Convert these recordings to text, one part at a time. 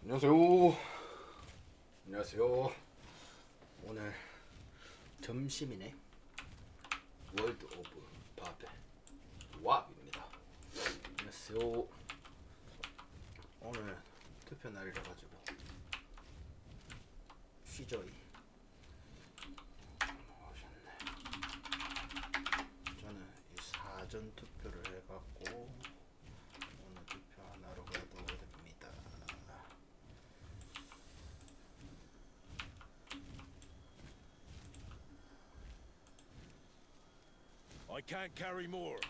안녕하세요. 안녕하세요. 오늘 점심이네. 월드 오브 바벨 왑입니다. 안녕하세요. 오늘 투표 날이라 가지고 쉬저이 오셨네. 저는 이 사전 투표를 해갖고 오늘 투표하러 가도 됩니다. I can't carry more.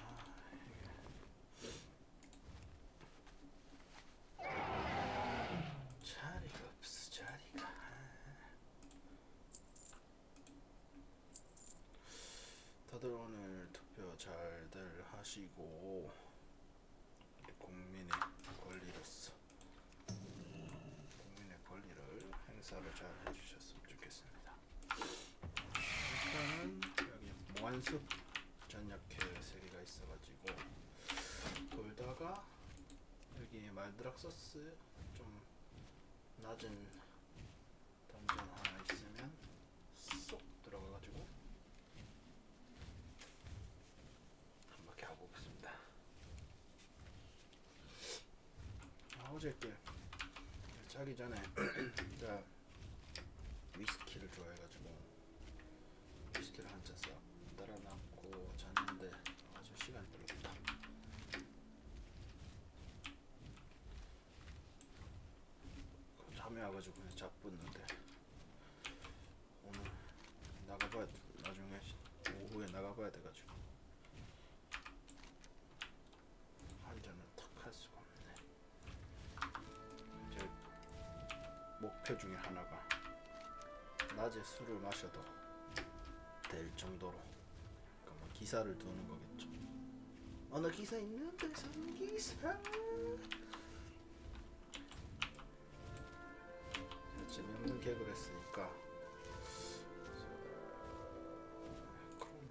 자리가 없어, 자리가. 다들 오늘 투표 잘들 하시고 국민의 권리로서 국민의 권리를 행사를 잘 해주셨으면 좋겠습니다. 일단은 여기 모한숲 전략회 3개가 있어가지고 돌다가 여기 말드락서스 좀 낮은 던전 하나 있으면 쏙 들어가가지고 한 바퀴 하고 오겠습니다. 어저께 자기 전에 제가 위스키를 좋아해가지고 위스키를 한 잔 싹 따라놨고 잤는데 아주 시간이 별로 없다. 잠이 와가지고 그냥 자붙는데 오늘 나가봐야 돼. 나중에 오후에 나가봐야 돼가지고 한 잔을 탁 할 수가 없네. 제 목표 중에 하나가 낮에 술을 마셔도 될 정도로, 그러니까 뭐 기사를 두는 거겠죠. 어느 기사 있는데 선기사. 재미없는 개그를 했으니까 그러면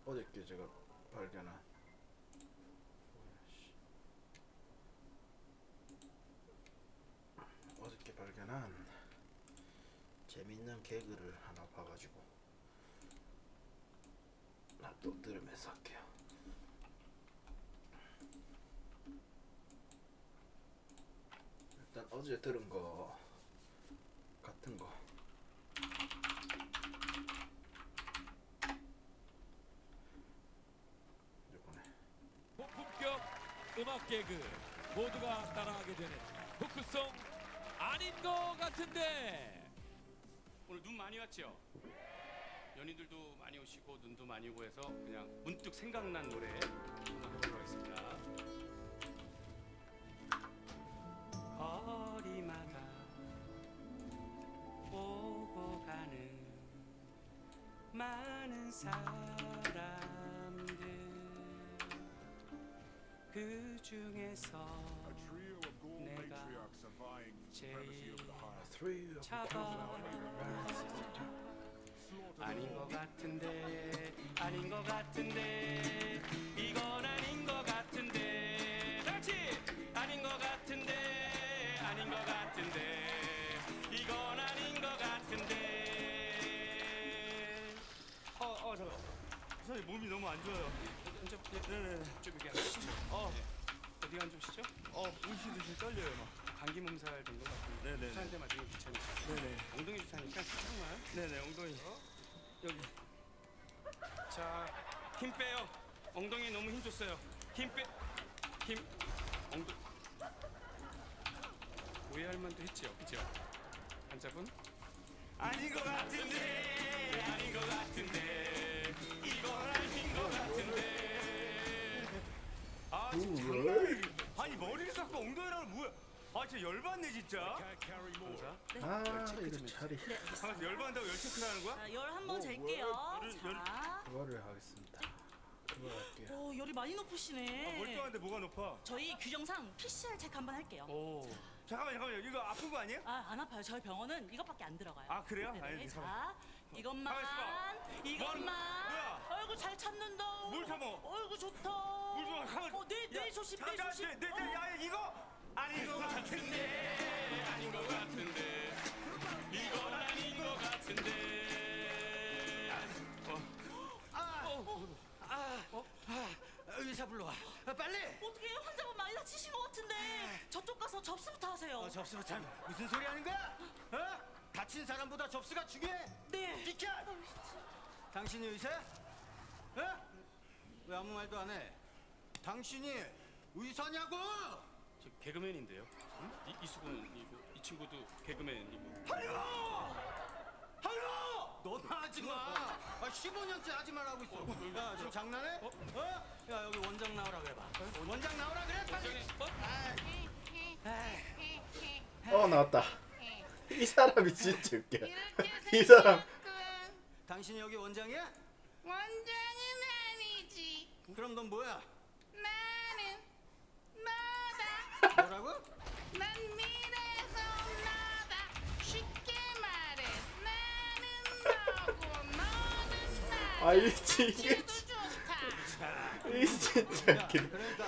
어저께 제가 발견한 재밌는 개그를 하나 봐가지고 나 또 들으면서 할게요. 일단 어제 들은 거 같은 거 이번에 고품격 음악 개그 모두가 따라하게 되는 후크송 아닌 것 같은데. 오늘 눈 많이 왔죠? 연인들도 많이 오시고 눈도 많이 오고 해서 그냥 문득 생각난 노래 한번 해보도록 하겠습니다. 거리마다 오고 가는 많은 사람들, 그 중에서 내가 제일 차가 아닌 것 같은데, 아닌 것 같은데, 이건 아닌 것 같은데, 다 같이 아닌 것 같은데, 아닌 것 같은데, 이건 아닌 것 같은데. 잠깐. 선생님 몸이 너무 안 좋아요. 네네. 좀 여기 앉으시죠. 어디가 안 좋으시죠? 움시듯이 떨려요 막. 감기 몸살 된 것 같은데. 네네. 주사한테 맞으면 귀찮으시죠? 네네. 엉덩이 주사니까 정말. 네네 엉덩이. 여기. 자, 힘 빼요. 엉덩이에 너무 힘 줬어요. 힘 빼. 힘. 엉덩이. 오해할 만도 했죠, 그죠? 환자분? 아닌 것 같은데, 아닌 것 같은데, 이건 아닌 것 같은데. 아 진짜 장난이. 아니 머리를 깎고 엉덩이라고 뭐야? 아 진짜 열받네 진짜. Can't carry more. 자, 아 이거 차리 잠깐 열받는다고 열 체크를 하는 거야? 자, 열 한번 잴게요. 자, 그거를 하겠습니다. 그거 할게요. 오, 열이 많이 높으시네. 멀쩡한데 뭐가 높아? 저희 규정상 PCR 체크 한번 할게요. 오. 잠깐만요. 이거 아픈 거 아니에요? 아, 안 아파요. 저희 병원은 이것밖에 안 들어가요. 아, 그래요? 네네. 아니, 자, 이것만, 가만히 있어봐. 이것만. 뭐야? 얼굴 어이구 잘 참는다. 뭘 참어? 어이구 좋다. 뭘 좀 가만. 네 조심, 네 조심. 야 이거 아닌 것 같은데. 아닌 것 같은데 이건 아닌 것 같은데 의사 불러와. 빨리. 어떻게 환자분 많이 다치신 것 같은데 저쪽 가서 접수부터 하세요. 접수로 참 무슨 소리 하는 거야? 다친 사람보다 접수가 중요해. 네. 비켜. 당신이 의사야? 왜 아무 말도 안 해? 당신이 의사냐고? 저 개그맨인데요. 이수근이고 이 친구도 개그맨이고. 하요! 넌 하지 마. 15년째 하지 말라고 있어. 야 지금 장난해? 야 여기 원장 나오라 그래봐. 원장 나오라 그래 빨리. 나왔다. 이 사람이 진짜 웃겨. 이 사람. 당신이 여기 원장이야? 원장은 아니지. 그럼 넌 뭐야? 나는 너다. 뭐라고? 난 미래에서 온 너다. 쉽게 말해. 나는 너고 너는 나. 아 이게 이게 도 좋다. 이 진짜 야, 웃기네. 그러니까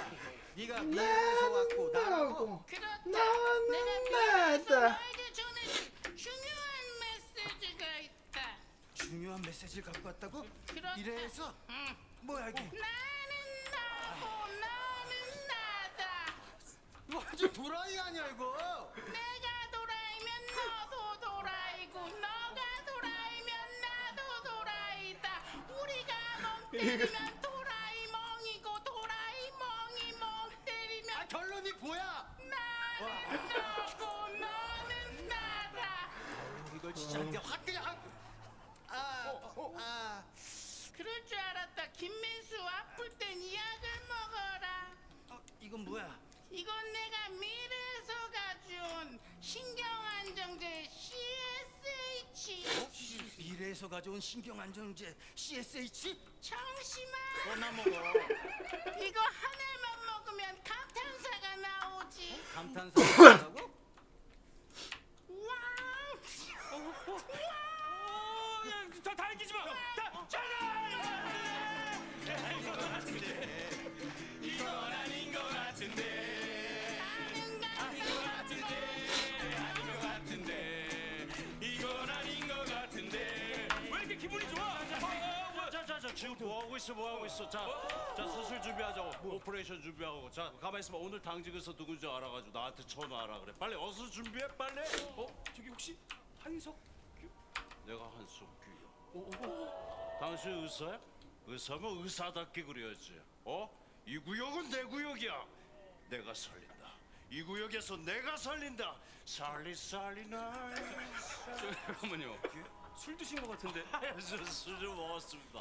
네가 미래에서 왔고 나라고. 그렇다. 나는 내가 미래에서 나다. 너에게 전해줄 중요한 메시지가 있다. 중요한 메시지를 갖고 왔다고? 그렇다. 미래에서? 응. 뭐야 이게? 나는 너고 너는 나다. 이거 완전 도라이 아니야 이거? 내가 도라이면 너도 도라이고 너가 도라이면 나도 도라이다. 우리가 멍 때리면 도라이멍이고 도라이멍이 멍 때리면 결론이 뭐야? 나는 너고 너는 나다. 이거 진짜 이제 확 그냥 그럴 줄 알았다. 김민수 아플 땐 이 약을 먹어라. 이건 뭐야? 이건 내가 미래에서 가져온 신경안정제 CSH. 미래에서 가져온 신경안정제 CSH? 청심아, 나 먹어. 이거 한 알만 먹으면 감탄사가 나오지. 감탄사라고? 다 이기지 마. 이건 아닌 것 같은데. 아닌 것 같은데. 이건 아닌 것 같은데. 왜 이렇게 기분이 좋아? 자, 지금 뭐 하고 있어? 자, 수술 준비하자고. 오퍼레이션 준비하고. 자, 가만 있어봐. 오늘 당직에서 누군지 알아가지고 나한테 전화하라 그래. 빨리 어서 준비해, 빨리. 저기 혹시 한석? 내가 한석규야. 당신 의사야? 의사면 의사답게 그려야지. 이 구역은 내 구역이야. 내가 살린다. 이 구역에서 내가 살린다. 살리나. 잠깐만요. 술 드신 것 같은데. 술 좀 먹었습니다.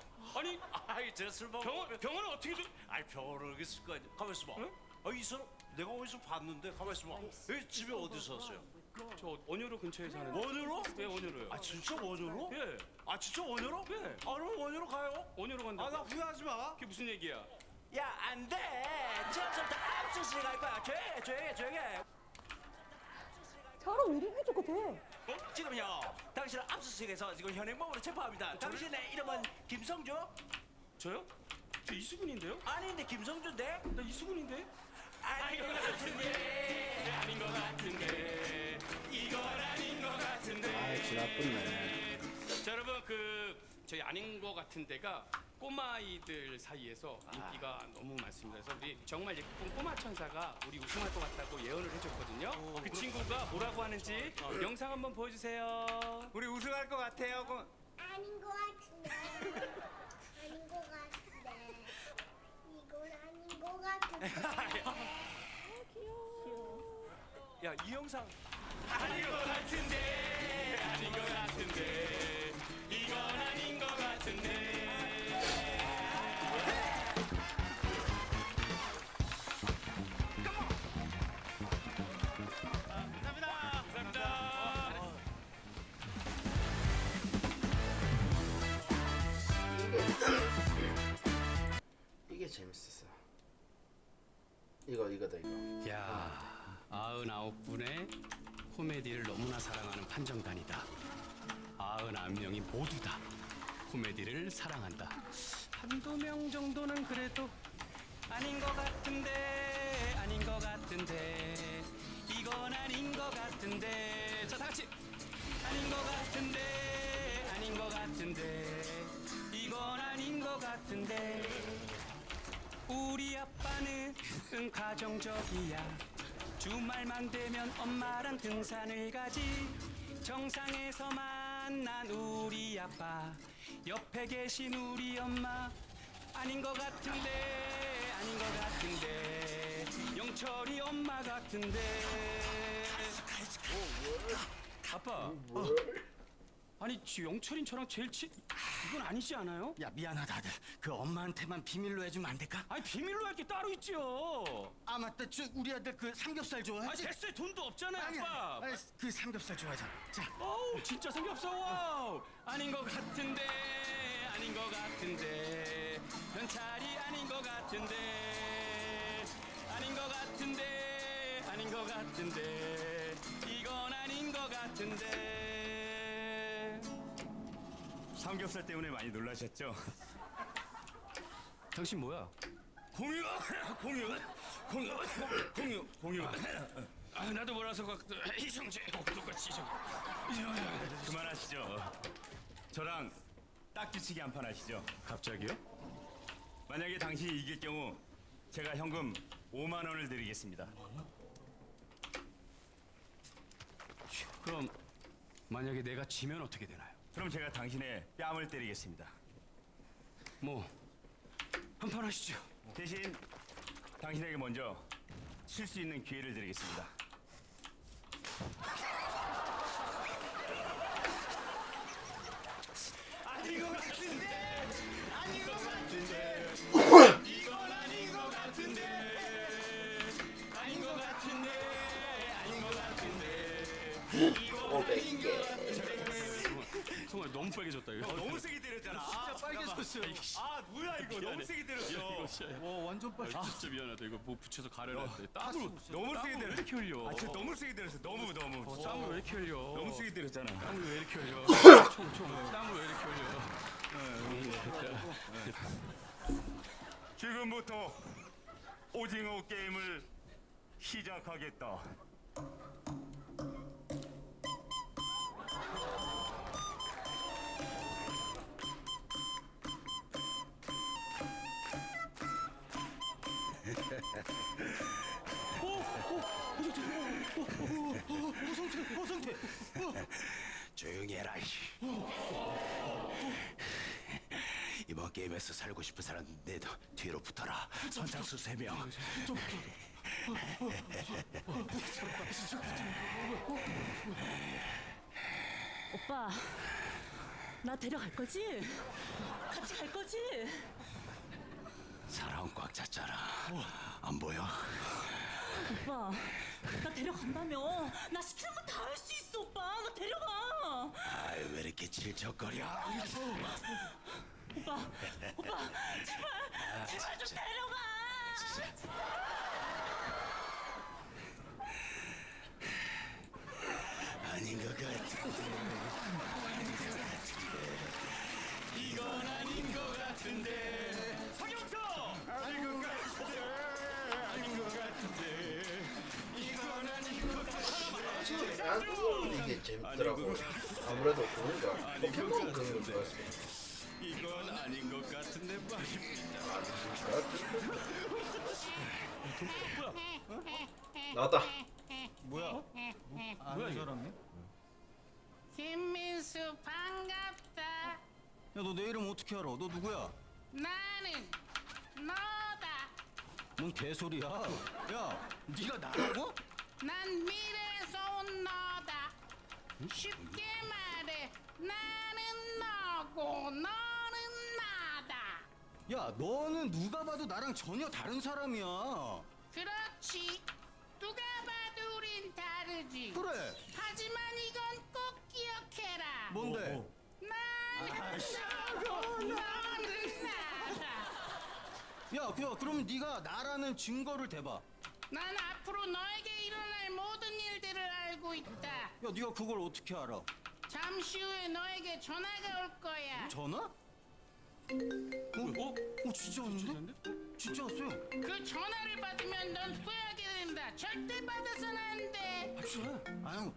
아니, 제 술 먹으면 병원은 어떻게 좀? 병원을 여기 있을 거 아니야. 가만 있어봐. 이 사람 내가 어디서 봤는데. 가만 있어봐. 이 집에 어디서 왔어요? 저 원효로 근처에 사는. 원효로? 네, 원효로요. 진짜 원효로? 예, 진짜 원효로? 네. 그럼 원효로 가요. 원효로 간다. 나 후회하지 마. 그게 무슨 얘기야? 야, 안 돼. 지금부터 압수수색 갈 거야. 조용히 해. 저랑 왜 이렇게 똑같아? 지금요. 당신은 압수수색에서 지금 현행범으로 체포합니다. 당신의 이름은 김성주? 저요? 저 이수근인데요? 아닌데 김성주인데? 나 이수근인데? 아닌 것 같은데. 아닌 것 같은데. 이건 아닌 것 같은데. 아 지나쁘네. 자, 여러분 저희 아닌 것 같은 데가 꼬마아이들 사이에서 인기가 너무 많습니다. 그래서 우리 정말 예쁜 꼬마 천사가 우리 우승할 것 같다고 예언을 해줬거든요. 그 친구가 뭐라고 하는지 영상 한번 보여주세요. 우리 우승할 것 같아요. 아닌 것 같은데. 아닌 것 같은데. 이건 아닌 것 같은데. 야, 이 영상 아닌 것 같은데. 아닌 것 같은데. 이건 아닌 것 같은데. 이게 재밌었어. 이거다 이거. 야, 99분의 코미디를 너무나 사랑하는 판정단이다. 99명이 모두 다 코미디를 사랑한다. 한두 명 정도는 그래도 아닌 것 같은데 아닌 것 같은데 이건 아닌 것 같은데 자 다같이 아닌 것 같은데 아닌 것 같은데 이건 아닌 것 같은데 우리 아빠는 가정적이야 주말만 되면 엄마랑 등산을 가지 정상에서 만난 우리 아빠 옆에 계신 우리 엄마 아닌 것 같은데 아닌 것 같은데 영철이 엄마 같은데 아빠 아니 영철인 저랑 제일 이건 아니지 않아요? 야 미안하다 아들. 그 엄마한테만 비밀로 해주면 안 될까? 아니 비밀로 할 게 따로 있죠. 아 맞다. 우리 아들 그 삼겹살 아 좋아하지? 됐어요 돈도 없잖아요 아니야. 아빠. 아니, 그 삼겹살 좋아하잖아. 자. 어우 진짜 삼겹살 와우 아닌 것 같은데 아닌 것 같은데 현찰이 아닌 것 같은데 아닌 것 같은데 아닌 것 같은데 이건 아닌 것 같은데 삼겹살 때문에 많이 놀라셨죠? 당신 뭐야? 공유. 아 나도 몰라서 이성재 똑같이 그만하시죠. 저랑 딱지치기 한 판 하시죠. 갑자기요? 만약에 당신이 이길 경우 제가 현금 5만 원을 드리겠습니다. 그럼 만약에 내가 지면 어떻게 되나요? 그럼 제가 당신의 뺨을 때리겠습니다. 뭐 한판 하시죠. 대신 당신에게 먼저 칠 수 있는 기회를 드리겠습니다. 아닌 것 같은데 아닌 것 같은데 이건 아닌 것 같은데 아닌 것 같은데 아닌 것 같은데 이건 아닌 것 같은데 정말 너무 빨개졌다 이거. 너무 세게 때렸잖아. 진짜 빨개졌어요. 아 뭐야 이거 너무 세게 때렸어. 와 완전 빨개. 진짜 미안하다 이거 뭐 붙여서 가려야 돼. 땀으로 너무 세게 왜 때렸어. 이렇게 흘려? 아 진짜 너무 세게 때렸어. 너무. 땀을 왜 이렇게 흘려? 너무 세게 때렸잖아. 땀을 왜 이렇게 흘려? 총 땀을 왜 이렇게 흘려? 지금부터 오징어 게임을 시작하겠다. 허성태. 조용히 해라. 이번 게임에서 살고 싶은 사람 내 뒤로 붙어라. 선착순 3명. 오빠, 나 데려갈 거지? 같이 갈 거지? 사람 꽉 찼잖아. 안 보여? 오빠, 나 데려간다며. 나 시키는 거 다 할 수 있어, 오빠. 나 데려가. 아이, 왜 이렇게 질척거려? 오빠, 제발 좀 데려가. 아닌 것 같은데. 이건 아닌 것 같은데. 서경석! 아닌 것 같은데. 아닌 것 같은데. 이건 아닌 것 같은데. 나도 이게 재밌더라고. 아무래도 좋은 거야. 포켓몬 그런 거 좋아했어. 이건 아닌 것 같은데 말입니다. 나왔다. 뭐야? 아는 사람이야? 김민수 반갑다. 야 너 내 이름 어떻게 알아? 너 누구야? 나는 너다. 뭔 개소리야? 야 네가 나라고? 난 미래에서 온 너다. 쉽게 말해, 나는 너고 너는 나다. 야 너는 누가 봐도 나랑 전혀 다른 사람이야. 그렇지. 누가 봐도 우린 다르지. 그래. 하지만 이건 꼭 기억해라. 뭔데? 나는 너고 너는 나다. 야 그러면 네가 나라는 증거를 대봐. 난 앞으로 너에게 일어날 모든 일들을 알고 있다. 야 네가 그걸 어떻게 알아? 잠시 후에 너에게 전화가 올 거야. 전화? 진짜 왔는데? 진짜 왔어요. 그 전화를 받으면 넌 후회하게 된다. 절대 받아서는 안 돼. 아유,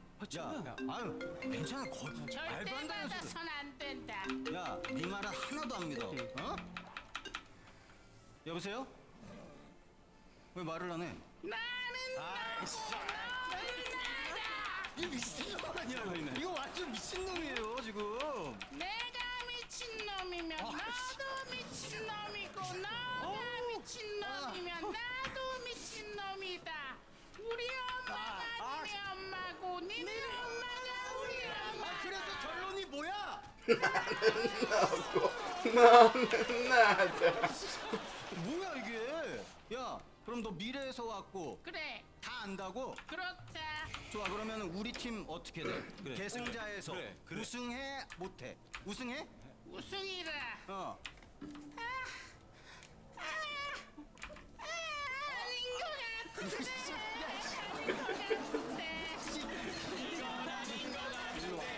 아유, 괜찮아. 말도 절대 안 되는 소리. 받아서는 안 된다. 야, 네 말은 하나도 안 믿어. 어? 여보세요? 왜 말을 안 해? 나는 이 미친놈 아니야? 이거 완전 미친놈이에요 지금. 내가 미친놈이면 너도 미친놈이고 너가 미친놈이면 나도 미친놈이다. 우리 엄마가 니네 엄마고 니네 엄마가 우리 엄마. 그래서 결론이 뭐야? 뭐야 이게? 야, 그럼 너 미래에서 왔고 그래 다 안다고? 그렇다. 좋아, 그러면 우리 팀 어떻게 돼? 계승자에서 그래. 우승해 못해? 우승해? 우승이라. 어. 아닌 것 같은데.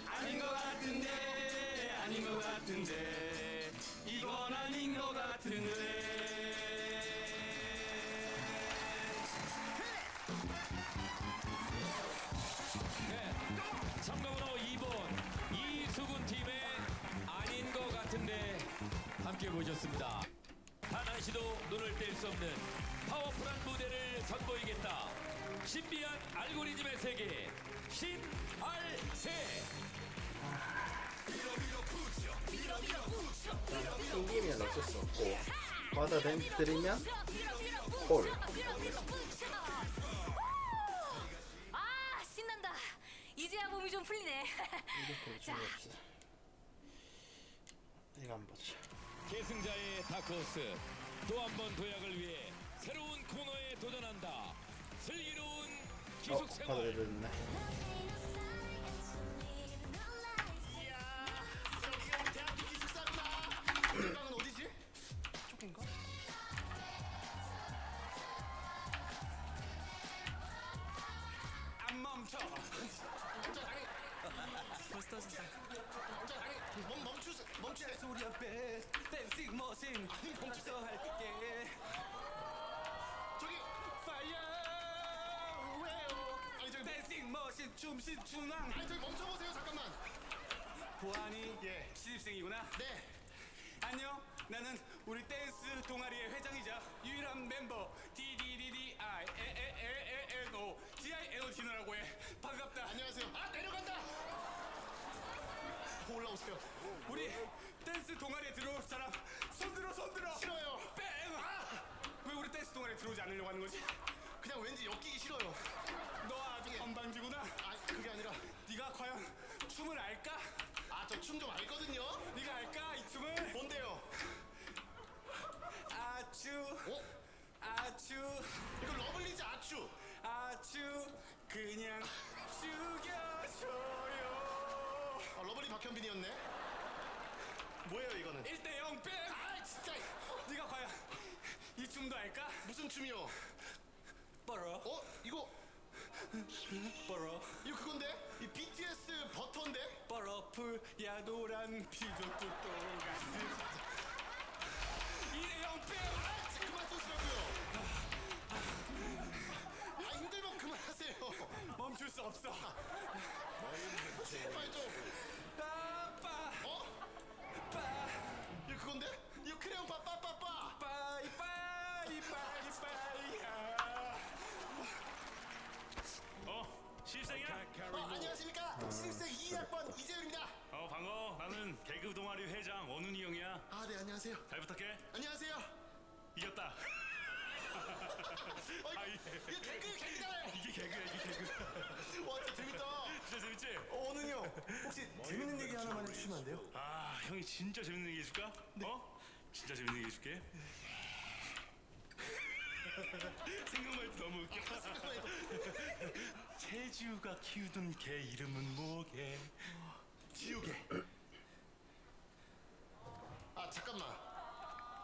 아닌 것 같은데 아닌 것 같은데 이건 아닌 것 같은데 참가번호 2번 이수근 팀의 아닌 것 같은데 함께 보셨습니다. 단 한 시도 눈을 뗄 수 없는 파워풀한 무대를 선보이겠다. 신비한 알고리즘의 세계 신알세. 튕기면 어쩔 수 없고 받아들이면 홀. 아 신난다. 이제야 몸이 좀 풀리네. 자, 이거 한번 보자. 계승자의 다크호스 또 한 번 도약을 위해 새로운 코너에 도전한다. 슬기로운 기숙생활. 받아들였네. 방은 어디지? 저긴가? 안 멈춰. 멈추세요. 소리 앞에 댄싱 머신 멈춰서 할게. 저기 파이어 아니 저기 댄싱 머신 춤신 춘왕. 아니 저기 멈춰보세요 잠깐만. 보안이 신입생이구나. 네. 안녕. 나는 우리 댄스 동아리의 회장이자 유일한 멤버 DDDDINO 진호라고 해. 반갑다. 안녕하세요. 아 내려간다. 올라오세요. 우리 댄스 동아리에 들어올 사람 손들어. 싫어요. 뺑. 왜 우리 댄스 동아리에 들어오지 않으려고 하는 거지? 그냥 왠지 엮이기 싫어요. 너 아주 건방지구나. 아 그게 아니라 네가 과연 춤을 알까? 아 저 춤 좀 알거든요. 네가 알까 이 춤을? 뭔데요? 아추 이거 러블리즈 아추 그냥 죽여줘요. 아 러블리 박현빈이었네. 뭐예요 이거는? 1대0 뺑. 아 진짜. 네가 과연 이 춤도 알까? 무슨 춤이요? 뻐러. 이거 뻐러. 이거 그건데? 이 BTS 버터인데? 뻐러풀 야도란 피조또 가스. 2대0 뺑. 아 진짜 그만 쏘시라고요. 아 힘들면 그만하세요. 멈출 수 없어. 제발 좀. 빠빠. 이거 그건데? 이거 크레용 빠빠빠빠. 실생이야? 안녕하십니까. 신입생 2학번 이재율입니다. 반가워. 나는 개그 동아리 회장 원훈이 형이야. 아 네 안녕하세요. 잘 부탁해. 안녕하세요. 이겼다. 이거 개그잖아요. 이게 개그야 이게 개그. 와 진짜 재밌다. 진짜 재밌지? 원훈이 형 혹시 재밌는 얘기 하나만 해주시면 안 돼요? 아 형이 진짜 재밌는 얘기 해줄까? 진짜 재밌는 얘기 해줄게. 생각만 해도 너무 웃겨. 채지우가 키우던 개 이름은 뭐게? 지우개. 아 잠깐만.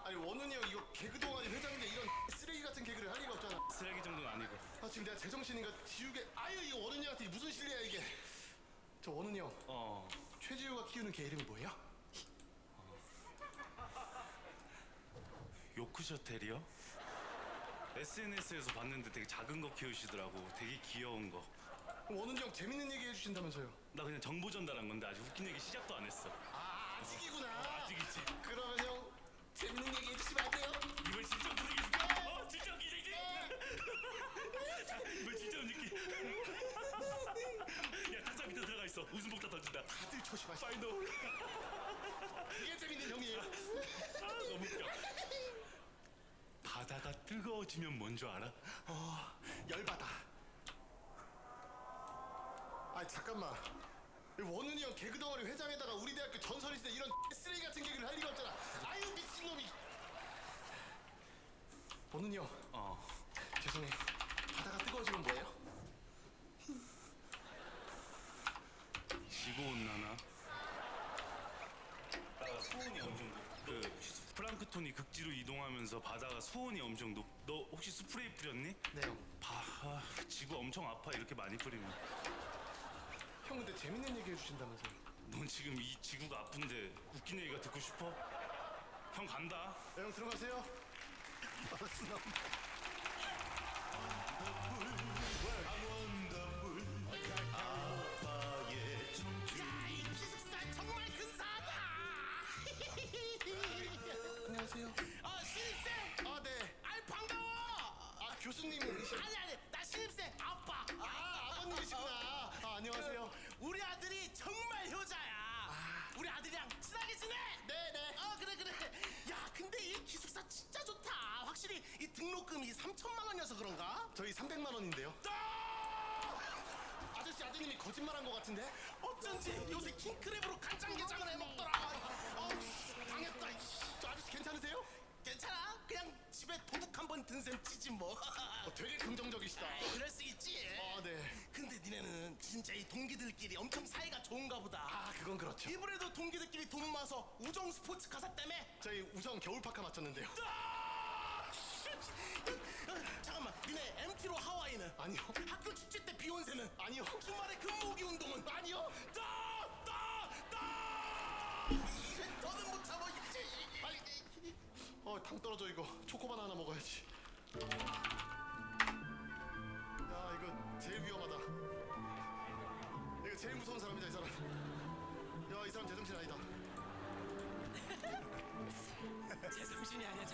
아니 원훈이 형 이거 개그 동아리 회장인데 이런 쓰레기 같은 개그를 할 리가 없잖아. 쓰레기 정도는 아니고. 아 지금 내가 제정신인가 지우개. 아유 이거 원훈이 형한테 무슨 실례야 이게. 저 원훈이 형. 최지우가 키우는 개 이름이 뭐예요? 러시셔 테리어? SNS에서 봤는데 되게 작은 거 키우시더라고. 되게 귀여운 거. 원훈이 형 재밌는 얘기 해주신다면서요? 나 그냥 정보 전달한 건데 아직 웃긴 얘기 시작도 안 했어. 아, 아직이구나. 아직이지. 그러면 형 재밌는 얘기 해주시면 안 돼요? 이번 진짜 웃긴 얘기 줄까? 진짜 웃긴 얘기. 자, 이번 진짜 웃긴 얘기. 야, 탁자 밑에 들어가 있어. 웃음 폭탄 던진다. 다들 조심하시고. 파이널. 이게 재밌는 형이에요. 아, 너무 웃겨. 바다가 뜨거워지면 뭔 줄 알아? 열받아. 아 잠깐만. 원훈이 형 개그 덩어리 회장에다가 우리 대학교 전설이 때 이런 쓰레기 같은 개그를 할 리가 없잖아. 아유 미친놈이. 원훈이 형. 죄송해요. 바다가 뜨거워지면 뭐예요? 지구 온난화. 수온이 엄청 높. 플랑크톤이 극지로 이동하면서 바다가 수온이 엄청 높. 너 혹시 스프레이 뿌렸니? 네 형. 지구 엄청 아파 이렇게 많이 뿌리면. 형 근데 재밌는 얘기 해주신다면서요? 넌 지금 이 지구가 아픈데 웃긴 얘기가 듣고 싶어? 형 간다. 네, 형 들어가세요. 야이 기숙사 정말 근사하다. 안녕하세요. 신입생. 아 네. 아이 반가워. 아 교수님이시. 아니 나 신입생 아빠. 아버님이시구나. 안녕하세요. 우리 아들이 정말 효자야. 우리 아들이랑 친하게 지내. 네네. 그래. 야 근데 이 기숙사 진짜 좋다. 확실히 이 등록금이 3천만 원이어서 그런가? 저희 300만 원인데요. 아저씨 아드님이 거짓말한 것 같은데? 어쩐지 요새 킹크랩으로 간장게장을 해먹더라. 당했다. 저 아저씨 괜찮으세요? 괜찮아. 그냥 집에 도둑 한 번 든 셈 치지 뭐. 되게 긍정적이시다. 그럴 수 있지. 네. 근데 니네는 진짜 이 동기들끼리 엄청 사이가 좋은가 보다. 그건 그렇죠. 이번에도 동기들끼리 돈 모아서 우정 스포츠카 샀다며? 저희 우정 겨울파카 맞췄는데요. 잠깐만, 니네 MT로 하와이는? 아니요. 학교 축제 때 비욘세는? 아니요. 주말에 금모기 운동은? 아니요. 더는 못 참아. 당 떨어져 이거. 초코바나 하나 먹어야지. 야 이거 제일 위험하다. 이거 제일 무서운 사람이다 이 사람. 야 이 사람 제정신 아니다. 제정신이 아니야,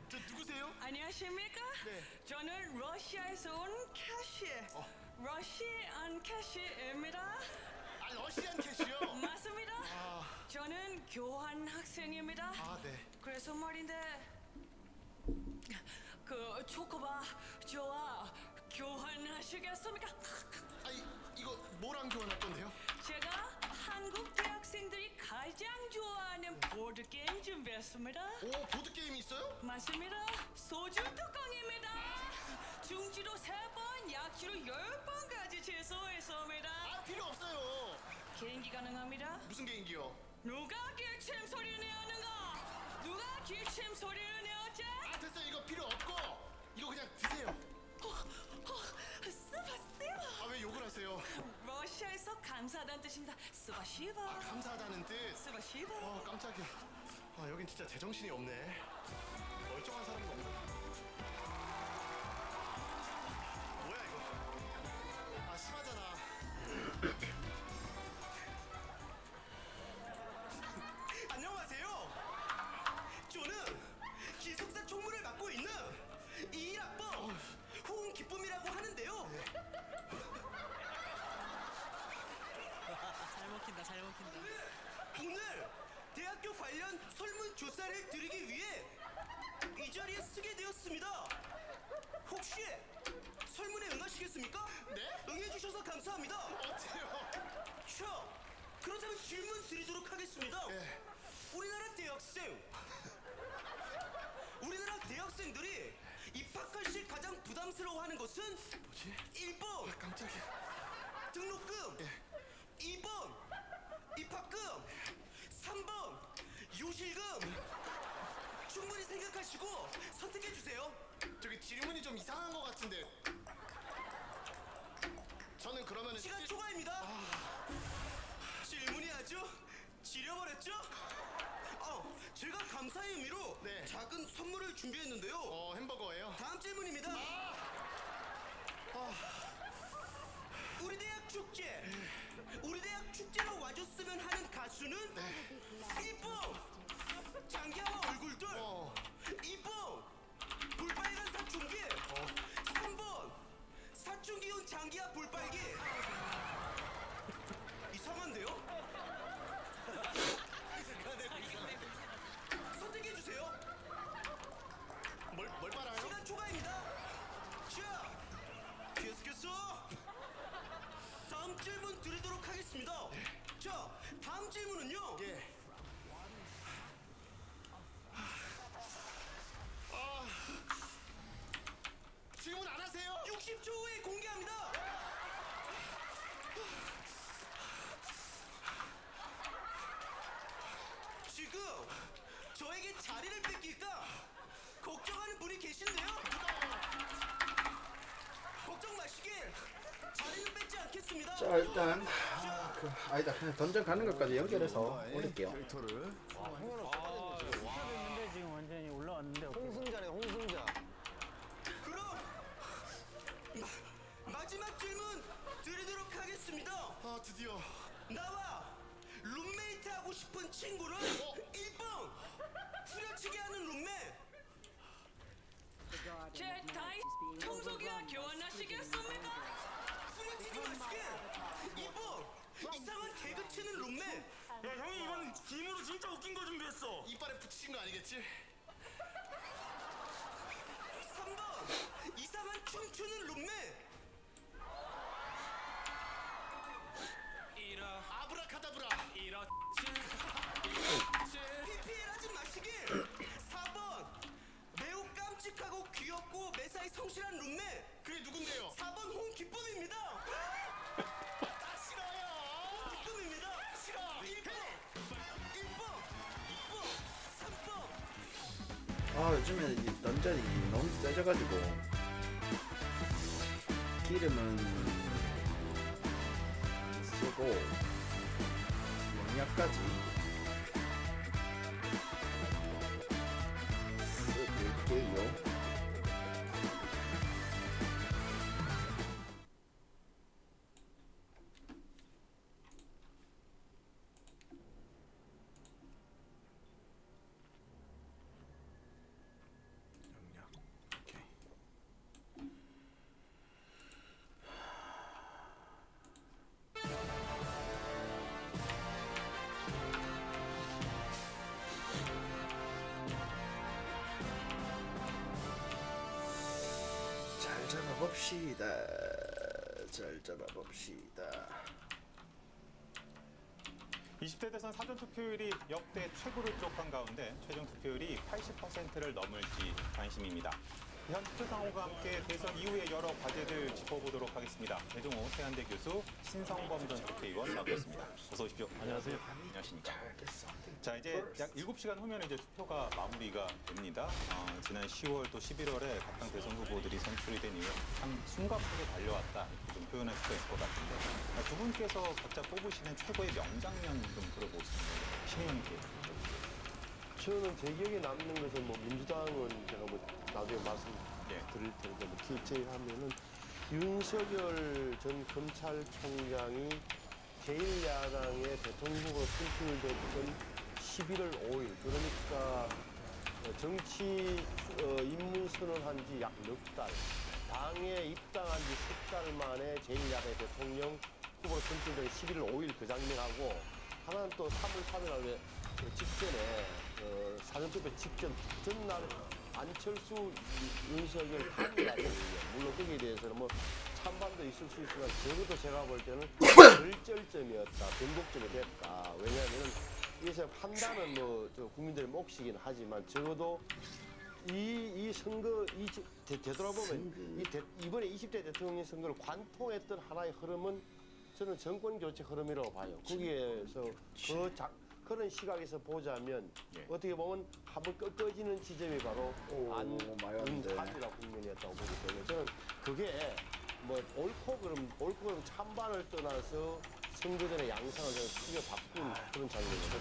저 누구세요? 안녕하십니까? 네. 저는 러시아에서 온 캐시. 러시안 캐시입니다. 러시안 캐시요? 맞습니다. 저는 교환 학생입니다. 네. 그래서 말인데 그 초코바 저와 교환하시겠습니까? 이거 뭐랑 교환할 건데요? 제가 한국 대학생들이 가장 좋아하는 보드게임 준비했습니다. 보드게임이 있어요? 맞습니다. 소주 뚜껑입니다. 중지로 3번, 약주로 10번까지 제소했습니다. 필요 없어요. 개인기 가능합니다. 무슨 개인기요? 누가 기침 소리를 내었는가? 누가 기침 소리를 내었지? 됐어요. 이거 필요 없고 이거 그냥 드세요. 스바시바. 왜 욕을 하세요? 러시아에서 감사하다는 뜻입니다. 스바시바. 감사하다는 뜻. 스바시바. 깜짝이야. 여긴 진짜 제정신이 없네. 멀쩡한 사람이 없네. 뭐야 이거? 심하잖아. 안녕하세요. 저는 기숙사 총무를 맡고 있는 21학번 홍기쁨이라고 하는데요. 잘 먹힌다. 오늘 대학교 관련 설문조사를 드리기 위해 이 자리에 쓰게 되었습니다. 혹시 설문에 응하시겠습니까? 네? 응해주셔서 감사합니다. 어째요? 자, 그렇다면 질문 드리도록 하겠습니다. 네. 우리나라 대학생들이 입학할 시 가장 부담스러워하는 것은 뭐지? 1번 깜짝이야. 등록금, 2번 입학금, 3번 요실금. 충분히 생각하시고 선택해 주세요. 저기 질문이 좀 이상한 것 같은데. 저는 그러면은 시간 초과입니다. 질문이 아주 지려버렸죠? 제가 감사의 의미로 네. 작은 선물을 준비했는데요. 햄버거예요? 다음 질문입니다. 우리 대학 축제로 와줬으면 하는 가수는 1번 장기하와 얼굴들, 2번 볼빨간 사춘기, 3번 사춘기 온 장기하 볼빨기. 이상한데요? 선택해주세요. 뭘 빨아요? 시간 초과입니다. 자, 계속해서 다음 질문 드리도록 하겠습니다. 자, 다음 질문은요. 질문 안 하세요? 60초 후에 공개합니다. 지금 저에게 자리를 뺏길까 걱정하는 분이 계신데요. 걱정 마시길. 자리는 뺏지 않겠습니다. 자 일단 아니다 그냥 던전 가는 것까지 연결해서 올릴게요. 캐릭터를 했는데 지금 완전히 올라왔는데 홍승자네 홍승자. 그럼 마지막 질문 드리도록 하겠습니다. 아 드디어. 나와 룸메이트 하고 싶은 친구를 1번 후려치게 하는 룸메, 제 타이 청소기와 교환하시겠습니까? 후려치지 마시게 2번 이상한 개그 치는 룸메, 야 형이 이번 김으로 진짜 웃긴 거 준비했어. 이빨에 붙이신 거 아니겠지? 3번 이상한 춤추는 룸메. 아브라카다브라. PPL 하지 마시길. 4번 매우 깜찍하고 귀엽고 매사에 성실한 룸메. 그게 누군데요? 4번 홍기쁨입니다. 다 싫어요. 기쁨입니다. 싫어. 1번 2번 3번. 아 요즘에 이 던전이 너무 세져가지고 기름은 쓰고 영약까지 쓸게요. 영약 오케이. 잘 잡아봅시다. 잘 잡아봅시다. 20대 대선 사전투표율이 역대 최고를 기록한 가운데 최종 투표율이 80%를 넘을지 관심입니다. 현 투표 상황과 함께 대선 이후의 여러 과제들 짚어보도록 하겠습니다. 배종호 세한대 교수, 신성범 전 국회의원 나오셨습니다. 어서 오십시오. 안녕하세요. 안녕하십니까. 자, 이제 약 7시간 후면 이제 투표가 마무리가 됩니다. 지난 10월 또 11월에 각 당 대선 후보들이 선출이 된 이후 참 숨가쁘게 달려왔다 이렇게 좀 표현할 수가 있을 것 같은데 두 분께서 각자 뽑으시는 최고의 명장면 좀 들어보고 싶습니다. 신의원님께. 저는 제 기억에 남는 것은 뭐 민주당은 제가 뭐 나중에 말씀드릴 텐데 뭐 기획하면은 윤석열 전 검찰총장이 제1야당의 대통령 후보로 선출됐던 11월 5일 그러니까 정치 입문 선언한 지 약 넉 달, 당에 입당한 지 10달 만에 제1야당의 대통령 후보로 선출된 11월 5일 그 장면하고 하나는 또 3월 3일 직전에 사전투표 직전 전날 안철수 윤석열 탄핵이거든요. 물론 거기에 대해서는 뭐 찬반도 있을 수 있지만 적어도 제가 볼 때는 결절점이었다, 변곡점이 됐다. 왜냐하면 이에서 판단은 뭐 국민들의 몫이긴 하지만 적어도 이 선거 되돌아보면 이번에 20대 대통령 선거를 관통했던 하나의 흐름은 저는 정권 교체 흐름이라고 봐요. 거기에서 그런 시각에서 보자면 어떻게 보면 한번 꺾어지는 지점이 바로 안윤한이라 국면이었다고 보기 때문에 저는 그게 뭐 옳고 그럼 찬반을 떠나서 선거 전의 양상을 크게 바꾼 그런 장면이죠.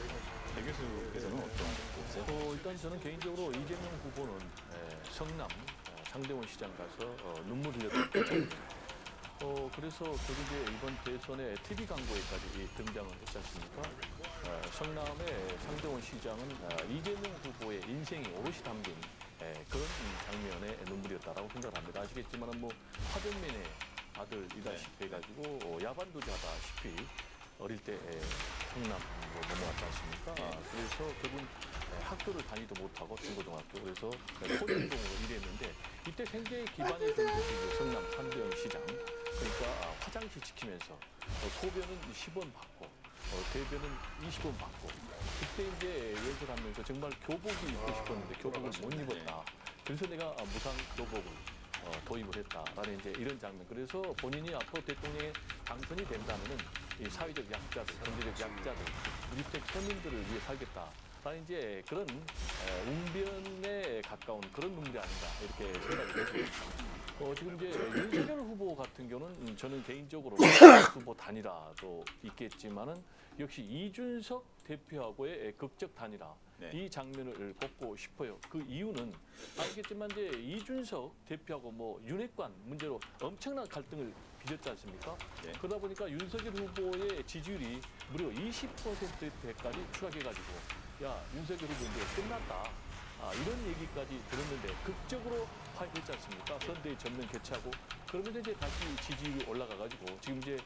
배 교수께서는 어떤? 보세요? 일단 저는 개인적으로 이재명 후보는 성남 상대원 시장 가서 눈물 흘렸던 장면. 그래서 그게 이제 이번 대선에 TV 광고에까지 등장을 했지 않습니까? 성남의 상대원 시장은 이재명 후보의 인생이 오롯이 담긴 그런 장면의 눈물이었다라고 생각합니다. 아시겠지만 뭐 화전면의 아들이다시피 해가지고 야반도주 하다시피 어릴 때 성남 넘어왔지 않습니까? 그래서 그분 학교를 다니도 못하고 중고등학교 그래서 포진동으로 일했는데 이때 생계에 기반이 된 곳이 성남 상대원 시장. 그러니까 화장실 지키면서 소변은 10원 받고 대변은 20원 받고 그때 이제 연설하면서 정말 교복이 입고 싶었는데 교복을 못 입었다. 그래서 내가 무상 교복을 도입을 했다라는 이제 이런 장면. 그래서 본인이 앞으로 대통령에 당선이 된다면은 이 사회적 약자들, 경제적 약자들, 미주택 서민들을 위해 살겠다라는 이제 그런 웅변에 가까운 그런 눈물이 아닌가 이렇게 생각이 되고요. 지금 이제 윤석열 후보 같은 경우는 저는 개인적으로 후보 단일화도 있겠지만은 역시 이준석 대표하고의 극적 단일화 이 장면을 꼽고 싶어요. 그 이유는 알겠지만 이제 이준석 대표하고 뭐 윤핵관 문제로 엄청난 갈등을 빚었지 않습니까? 그러다 보니까 윤석열 후보의 지지율이 무려 20%대까지 추락해가지고 야 윤석열 후보 이제 끝났다. 이런 얘기까지 들었는데 극적으로 파행했지 않습니까? 선대위 전면 개최하고 그러면서 이제 다시 지지율이 올라가가지고 지금 이제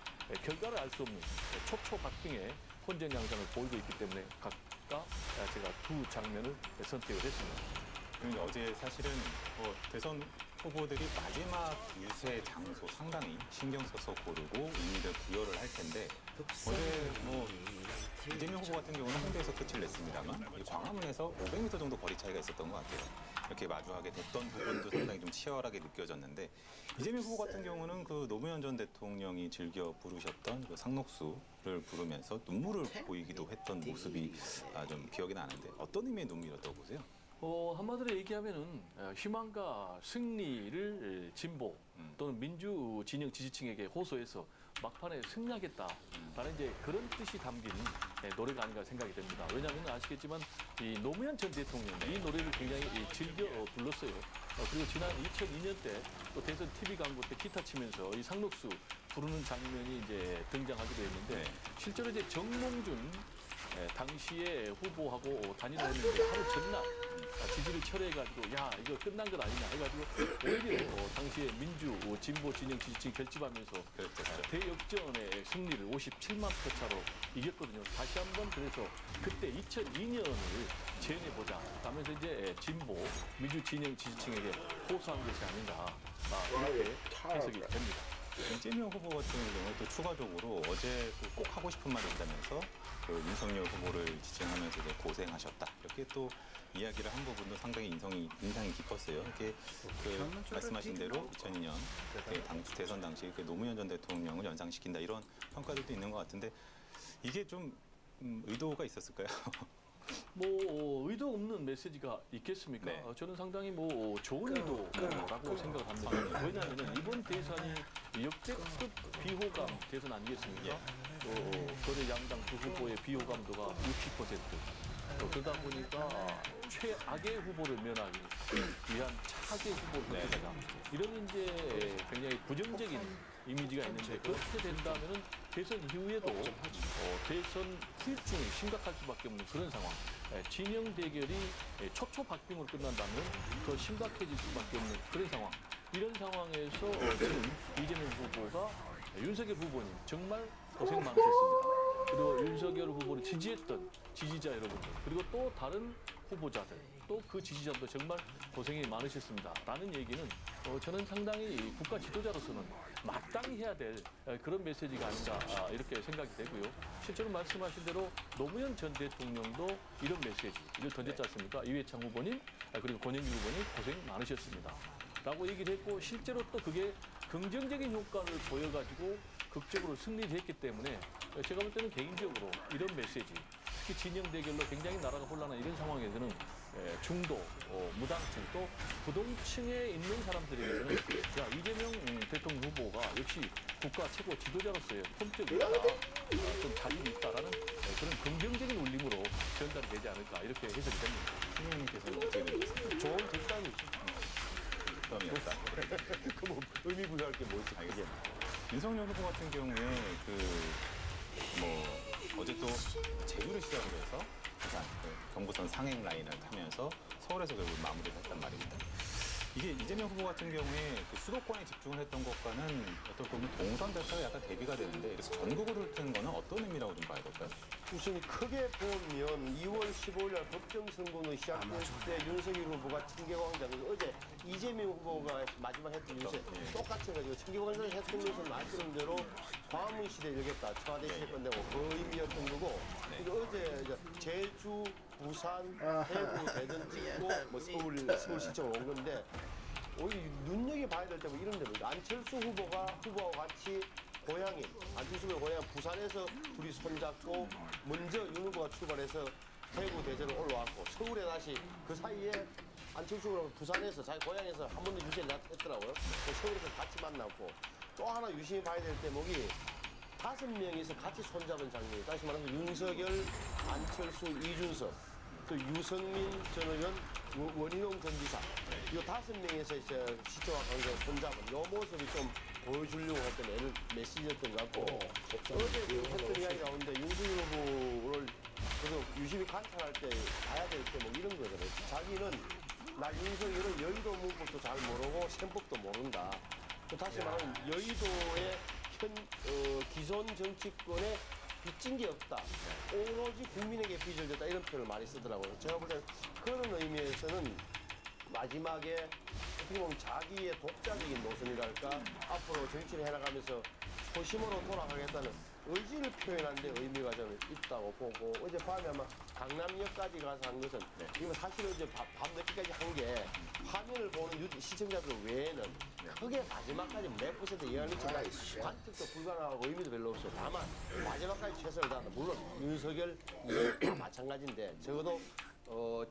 결과를 알 수 없는 초초박빙의 혼전 양상을 보이고 있기 때문에 각각 제가 두 장면을 선택을 했습니다. 그리고 어제 사실은 대선 후보들이 마지막 유세 장소 상당히 신경 써서 고르고 의미를 부여를 할 텐데 어제 뭐 이재명 후보 같은 경우는 홍대에서 끝을 냈습니다만 이 광화문에서 500m 정도 거리 차이가 있었던 것 같아요. 이렇게 마주하게 됐던 부분도 상당히 좀 치열하게 느껴졌는데 이재명 후보 같은 경우는 그 노무현 전 대통령이 즐겨 부르셨던 그 상록수를 부르면서 눈물을 보이기도 했던 모습이 좀 기억이 나는데 어떤 의미의 눈물이었다고 보세요? 한마디로 얘기하면은 희망과 승리를 진보 또는 민주 진영 지지층에게 호소해서 막판에 승리하겠다라는 이제 그런 뜻이 담긴 노래가 아닌가 생각이 됩니다. 왜냐하면 아시겠지만 이 노무현 전 대통령이 이 노래를 굉장히 즐겨 불렀어요. 그리고 지난 2002년 때 또 대선 TV 광고 때 기타 치면서 이 상록수 부르는 장면이 이제 등장하기도 했는데 실제로 이제 정몽준 당시에 후보하고 단일화했는데 하루 전날 지지를 철회해가지고 야 이거 끝난 것 아니냐 해가지고 오히려 당시에 민주 진보 진영 지지층 결집하면서 대역전의 승리를 57만 표 차로 이겼거든요. 다시 한번 그래서 그때 2002년을 재현해보자 하면서 이제 진보 민주 진영 지지층에게 호소한 것이 아닌가 이렇게 해석이 됩니다. 이재명 후보 같은 경우는 또 추가적으로 어제 꼭 하고 싶은 말이 있다면서 그 윤석열 후보를 지칭하면서 이제 고생하셨다. 이렇게 또 이야기를 한 부분도 상당히 인상이 깊었어요. 이렇게 그 말씀하신 대로 2002년 대선 당시 그 노무현 전 대통령을 연상시킨다 이런 평가들도 있는 것 같은데 이게 좀 의도가 있었을까요? 뭐 의도 없는 메시지가 있겠습니까? 저는 상당히 뭐 좋은 의도라고 생각을 합니다. 왜냐하면 이번 대선이 역대급 비호감 대선 아니겠습니까? 거대 양당 두 후보의 비호감도가 60%. 그러다 보니까 최악의 후보를 면하기 위한 차악의 후보 선택이다. 이런 이제 굉장히 부정적인 이미지가 있는데 그렇게 된다면은 대선 이후에도 대선 후유증이 심각할 수밖에 없는 그런 상황. 진영 대결이 초초박빙으로 끝난다면 더 심각해질 수밖에 없는 그런 상황. 이런 상황에서 지금 이재명 후보가 윤석열 후보님 정말 고생 많으셨습니다. 그리고 윤석열 후보를 지지했던 지지자 여러분들 그리고 또 다른 후보자들 또 그 지지자도 정말 고생이 많으셨습니다. 라는 얘기는 저는 상당히 국가 지도자로서는 마땅히 해야 될 그런 메시지가 아닌가 이렇게 생각이 되고요. 실제로 말씀하신 대로 노무현 전 대통령도 이런 메시지를 던졌지 않습니까? 이회창 후보님 그리고 권영길 후보님 고생 많으셨습니다. 라고 얘기를 했고 실제로 또 그게 긍정적인 효과를 보여가지고 극적으로 승리를 했기 때문에 제가 볼 때는 개인적으로 이런 메시지 특히 이렇게 진영 대결로 굉장히 나라가 혼란한 이런 상황에서는 중도, 무당층 또 부동층에 있는 사람들에게서는 야 이재명 대통령 후보가 역시 국가 최고 지도자로서의 품격이 있다, 좀 자질이 있다라는 그런 긍정적인 울림으로 전달이 되지 않을까 이렇게 해석이 됩니다. 신의원님께서는 어떻게 되겠습니까? 좋은 뒷담이죠. 뒷담이었다. 그뭐 의미 부여할 게 뭐 있어? 알겠습니다. 윤석열 후보 같은 경우에 어제 또 제주를 시작으로 해서 부산 경부선 상행 라인을 타면서 서울에서 결국 마무리를 했단 말입니다. 이게 이재명 후보 같은 경우에 그 수도권에 집중을 했던 것과는 어떤 보면 동선 자체가 약간 대비가 되는데 이렇게 전국으로 훑은 거는 어떤 의미라고 좀 봐야 될까요? 우선 크게 보면 2월 15일 날 법정 선거가 시작됐을 때 윤석열 후보가 청계광장에서 어제 이재명 후보가 마지막 했던 요새 똑같이 해가지고 청계광장에서 했던 것은 말씀한 대로 광화문 시대 열겠다. 청와대 시대 끝내고 그 의미였던 거고 그리고 어제 제주, 부산, 대구, 대전 찍고 뭐 서울시청으로 온 건데 오히려 눈여겨봐야 될 점은 이런 데입니다. 안철수 후보와 같이 고향인 안철수의 고향 부산에서 둘이 손잡고 먼저 윤 후보가 출발해서 대구 대전으로 올라왔고 서울에 다시 그 사이에 안철수 후보가 부산에서 자기 고향에서 한 번 더 유세를 했더라고요. 서울에서 같이 만났고 또 하나 유심히 봐야 될 대목이 5명이서 같이 손잡은 장면이 다시 말해서 윤석열, 안철수, 이준석 또 유승민 전 의원, 원희룡 전 지사 이 5명에서 이제 시청과 관계가 손잡은 이 모습이 좀 보여주려고 했던 메시지였던 것 같고 어제 했던 이야기 가운데 윤석열 후보를 그래도 유심히 관찰할 때 봐야 될 때 뭐 이런 거잖아요. 자기는 나 윤석열은 여의도 문법도 잘 모르고 셈법도 모른다. 다시 말하면 여의도의 기존 정치권에 빚진 게 없다. 오로지 국민에게 빚을 졌다. 이런 표현을 많이 쓰더라고요. 제가 볼 때 그런 의미에서는 마지막에 어떻게 보면 자기의 독자적인 노선이랄까 앞으로 정치를 해나가면서 초심으로 돌아가겠다는 의지를 표현한 데 의미가 좀 있다고 보고 어젯밤에 아마 강남역까지 가서 한 것은 이거 사실은 이제 밤늦게까지 한 게 화면을 보는 시청자들 외에는 크게 마지막까지 몇 퍼센트 영향을 미친다 관측도 불가능하고 의미도 별로 없어요. 다만 마지막까지 최선을 다한다. 물론 윤석열 마찬가지인데 적어도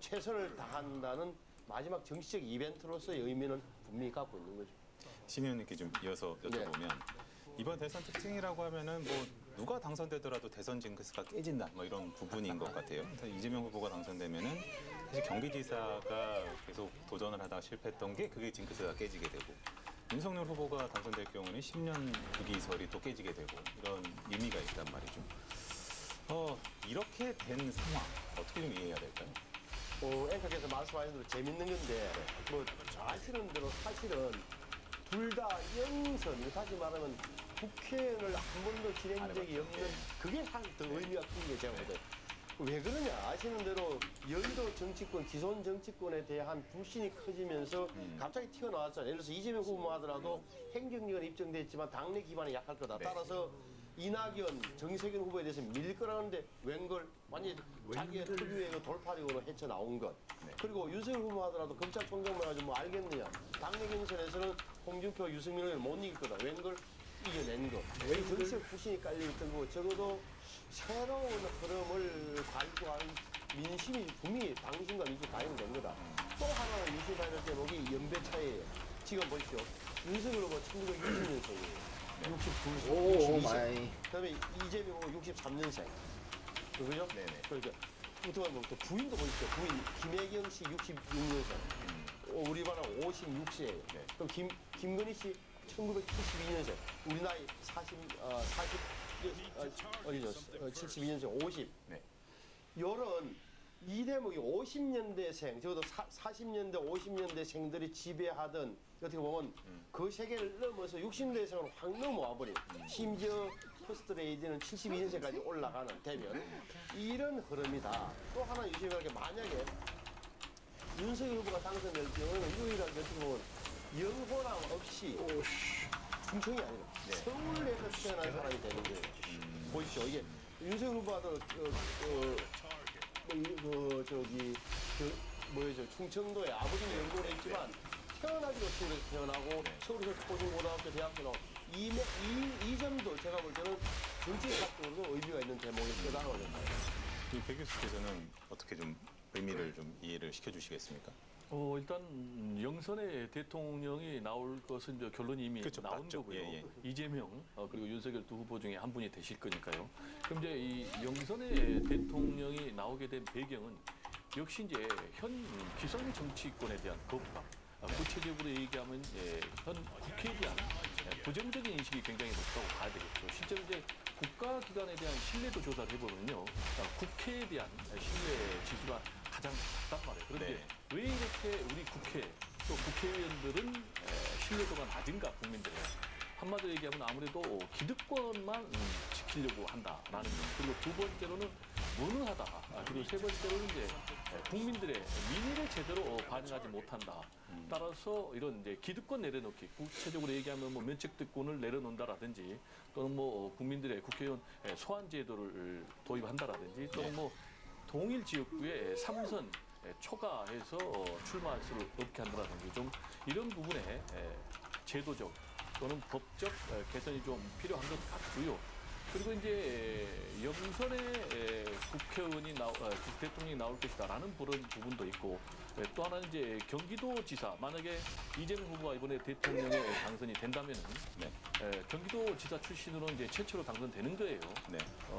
최선을 다한다는 마지막 정치적 이벤트로서의 의미는 분명히 갖고 있는 거죠. 신 의원님께 좀 이어서 여쭤보면 이번 대선 특징이라고 하면은 뭐 누가 당선되더라도 대선 징크스가 깨진다 뭐 이런 부분인 것 같아요. 이재명 후보가 당선되면은 사실 경기지사가 계속 도전을 하다가 실패했던 게 그게 징크스가 깨지게 되고 윤석열 후보가 당선될 경우는 10년 부기설이 또 깨지게 되고 이런 의미가 있단 말이죠. 이렇게 된 상황 어떻게 좀 이해해야 될까요? 앵커께서 말씀하신 대로 재밌는 건데 뭐 아시는 대로 사실은 둘 다 영선, 다시 말하면 국회의원을 한 번도 지낸 적이 없는 그게 사실 더 의미가 큰 게 제가 보다. 왜 그러냐 아시는 대로 여의도 정치권, 기존 정치권에 대한 불신이 커지면서 갑자기 튀어나왔잖아요. 예를 들어서 이재명 후보만 하더라도 행정력은 입증됐지만 당내 기반이 약할 거다. 따라서 이낙연, 정세균 후보에 대해서 밀 거라는데 웬걸 완전히 자기의 특유의 그 돌파력으로 헤쳐나온 것. 그리고 윤석열 후보 하더라도 검찰총장만 가지고 뭐 알겠느냐. 당내 경선에서는 홍준표, 유승민을 못 이길 거다. 웬걸 이겨낸 것. 정치적 불신이 깔려있던 거고 적어도 새로운 흐름을 관통하는 민심이 분명히 당신과 민심이 반영된 거다. 또 하나는 유심해야 될 대목이 연배 차이예요. 지금 보십시오. 윤석열 후보 1960년생이에요. 62세. 그다음에 이재명 후보 63년생. 그죠? 네네. 그러니까 어떻게 보면 또 부인도 보십시오. 부인 김혜경 씨 66년생. 우리 반은 56세예요. 네. 그럼 김건희 씨 1972년생. 우리 나이 72년생 50. 네. 요런 이 대목이 50년대생, 적어도 40년대, 50년대생들이 지배하던 어떻게 보면 그 세계를 넘어서 60년대생으로 확 넘어와 버린 심지어 퍼스트 레이디는 72년생까지 올라가는 되면 이런 흐름이다. 또 하나 유심하게 만약에 윤석열 후보가 당선될 경우는 유일하게 어떻게 보면 영호랑 없이 충청이 아니라 서울에서 태어난 사람이 되는 거예요. 보십시오. 이게 윤석열 후보가 충청도에 아버지는 연구를 했지만 태어나기로 서울에서 태어나고 서울에서 초중고등학교 대학교 나오고 이 점도 제가 볼 때는 정치적으로 의미가 있는 대목일 거다라고 생각합니다. 이 배 교수께서는 어떻게 좀 의미를 좀 이해를 시켜주시겠습니까? 일단 영선의 대통령이 나올 것은 이제 결론이 이미 그렇죠, 나온 맞죠. 거고요. 예, 예. 이재명 그리고 윤석열 두 후보 중에 한 분이 되실 거니까요. 그럼 이제 이 영선의 대통령이 나오게 된 배경은 역시 이제 현 기성 정치권에 대한 거부감. 구체적으로 얘기하면 현 국회에 대한 부정적인 인식이 굉장히 높다고 봐야 되겠죠. 실제로 이제 국가기관에 대한 신뢰도 조사를 해보면요, 국회에 대한 신뢰 지수가 가장 낮단 말이에요. 그런데 네. 왜 이렇게 우리 국회 또 국회의원들은 신뢰도가 낮은가 국민들의 한마디로 얘기하면 아무래도 기득권만 지키려고 한다라는 점. 그리고 두 번째로는 무능하다. 그리고 세 번째로는 이제 국민들의 민의를 제대로 반영하지 못한다. 따라서 이런 이제 기득권 내려놓기, 구체적으로 얘기하면 뭐 면책특권을 내려놓는다라든지 또는 뭐 국민들의 국회의원 소환 제도를 도입한다라든지 또는 뭐 동일 지역구에 3선 초과해서 출마할 수를 없게 한다라든지 좀 이런 부분에 제도적 또는 법적 개선이 좀 필요한 것 같고요. 그리고 이제 영선의 국회의원이 대통령이 나올 것이다라는 그런 부분도 있고 또 하나는 이제 경기도지사 만약에 이재명 후보가 이번에 대통령에 당선이 된다면은 경기도지사 출신으로 이제 최초로 당선되는 거예요. 네.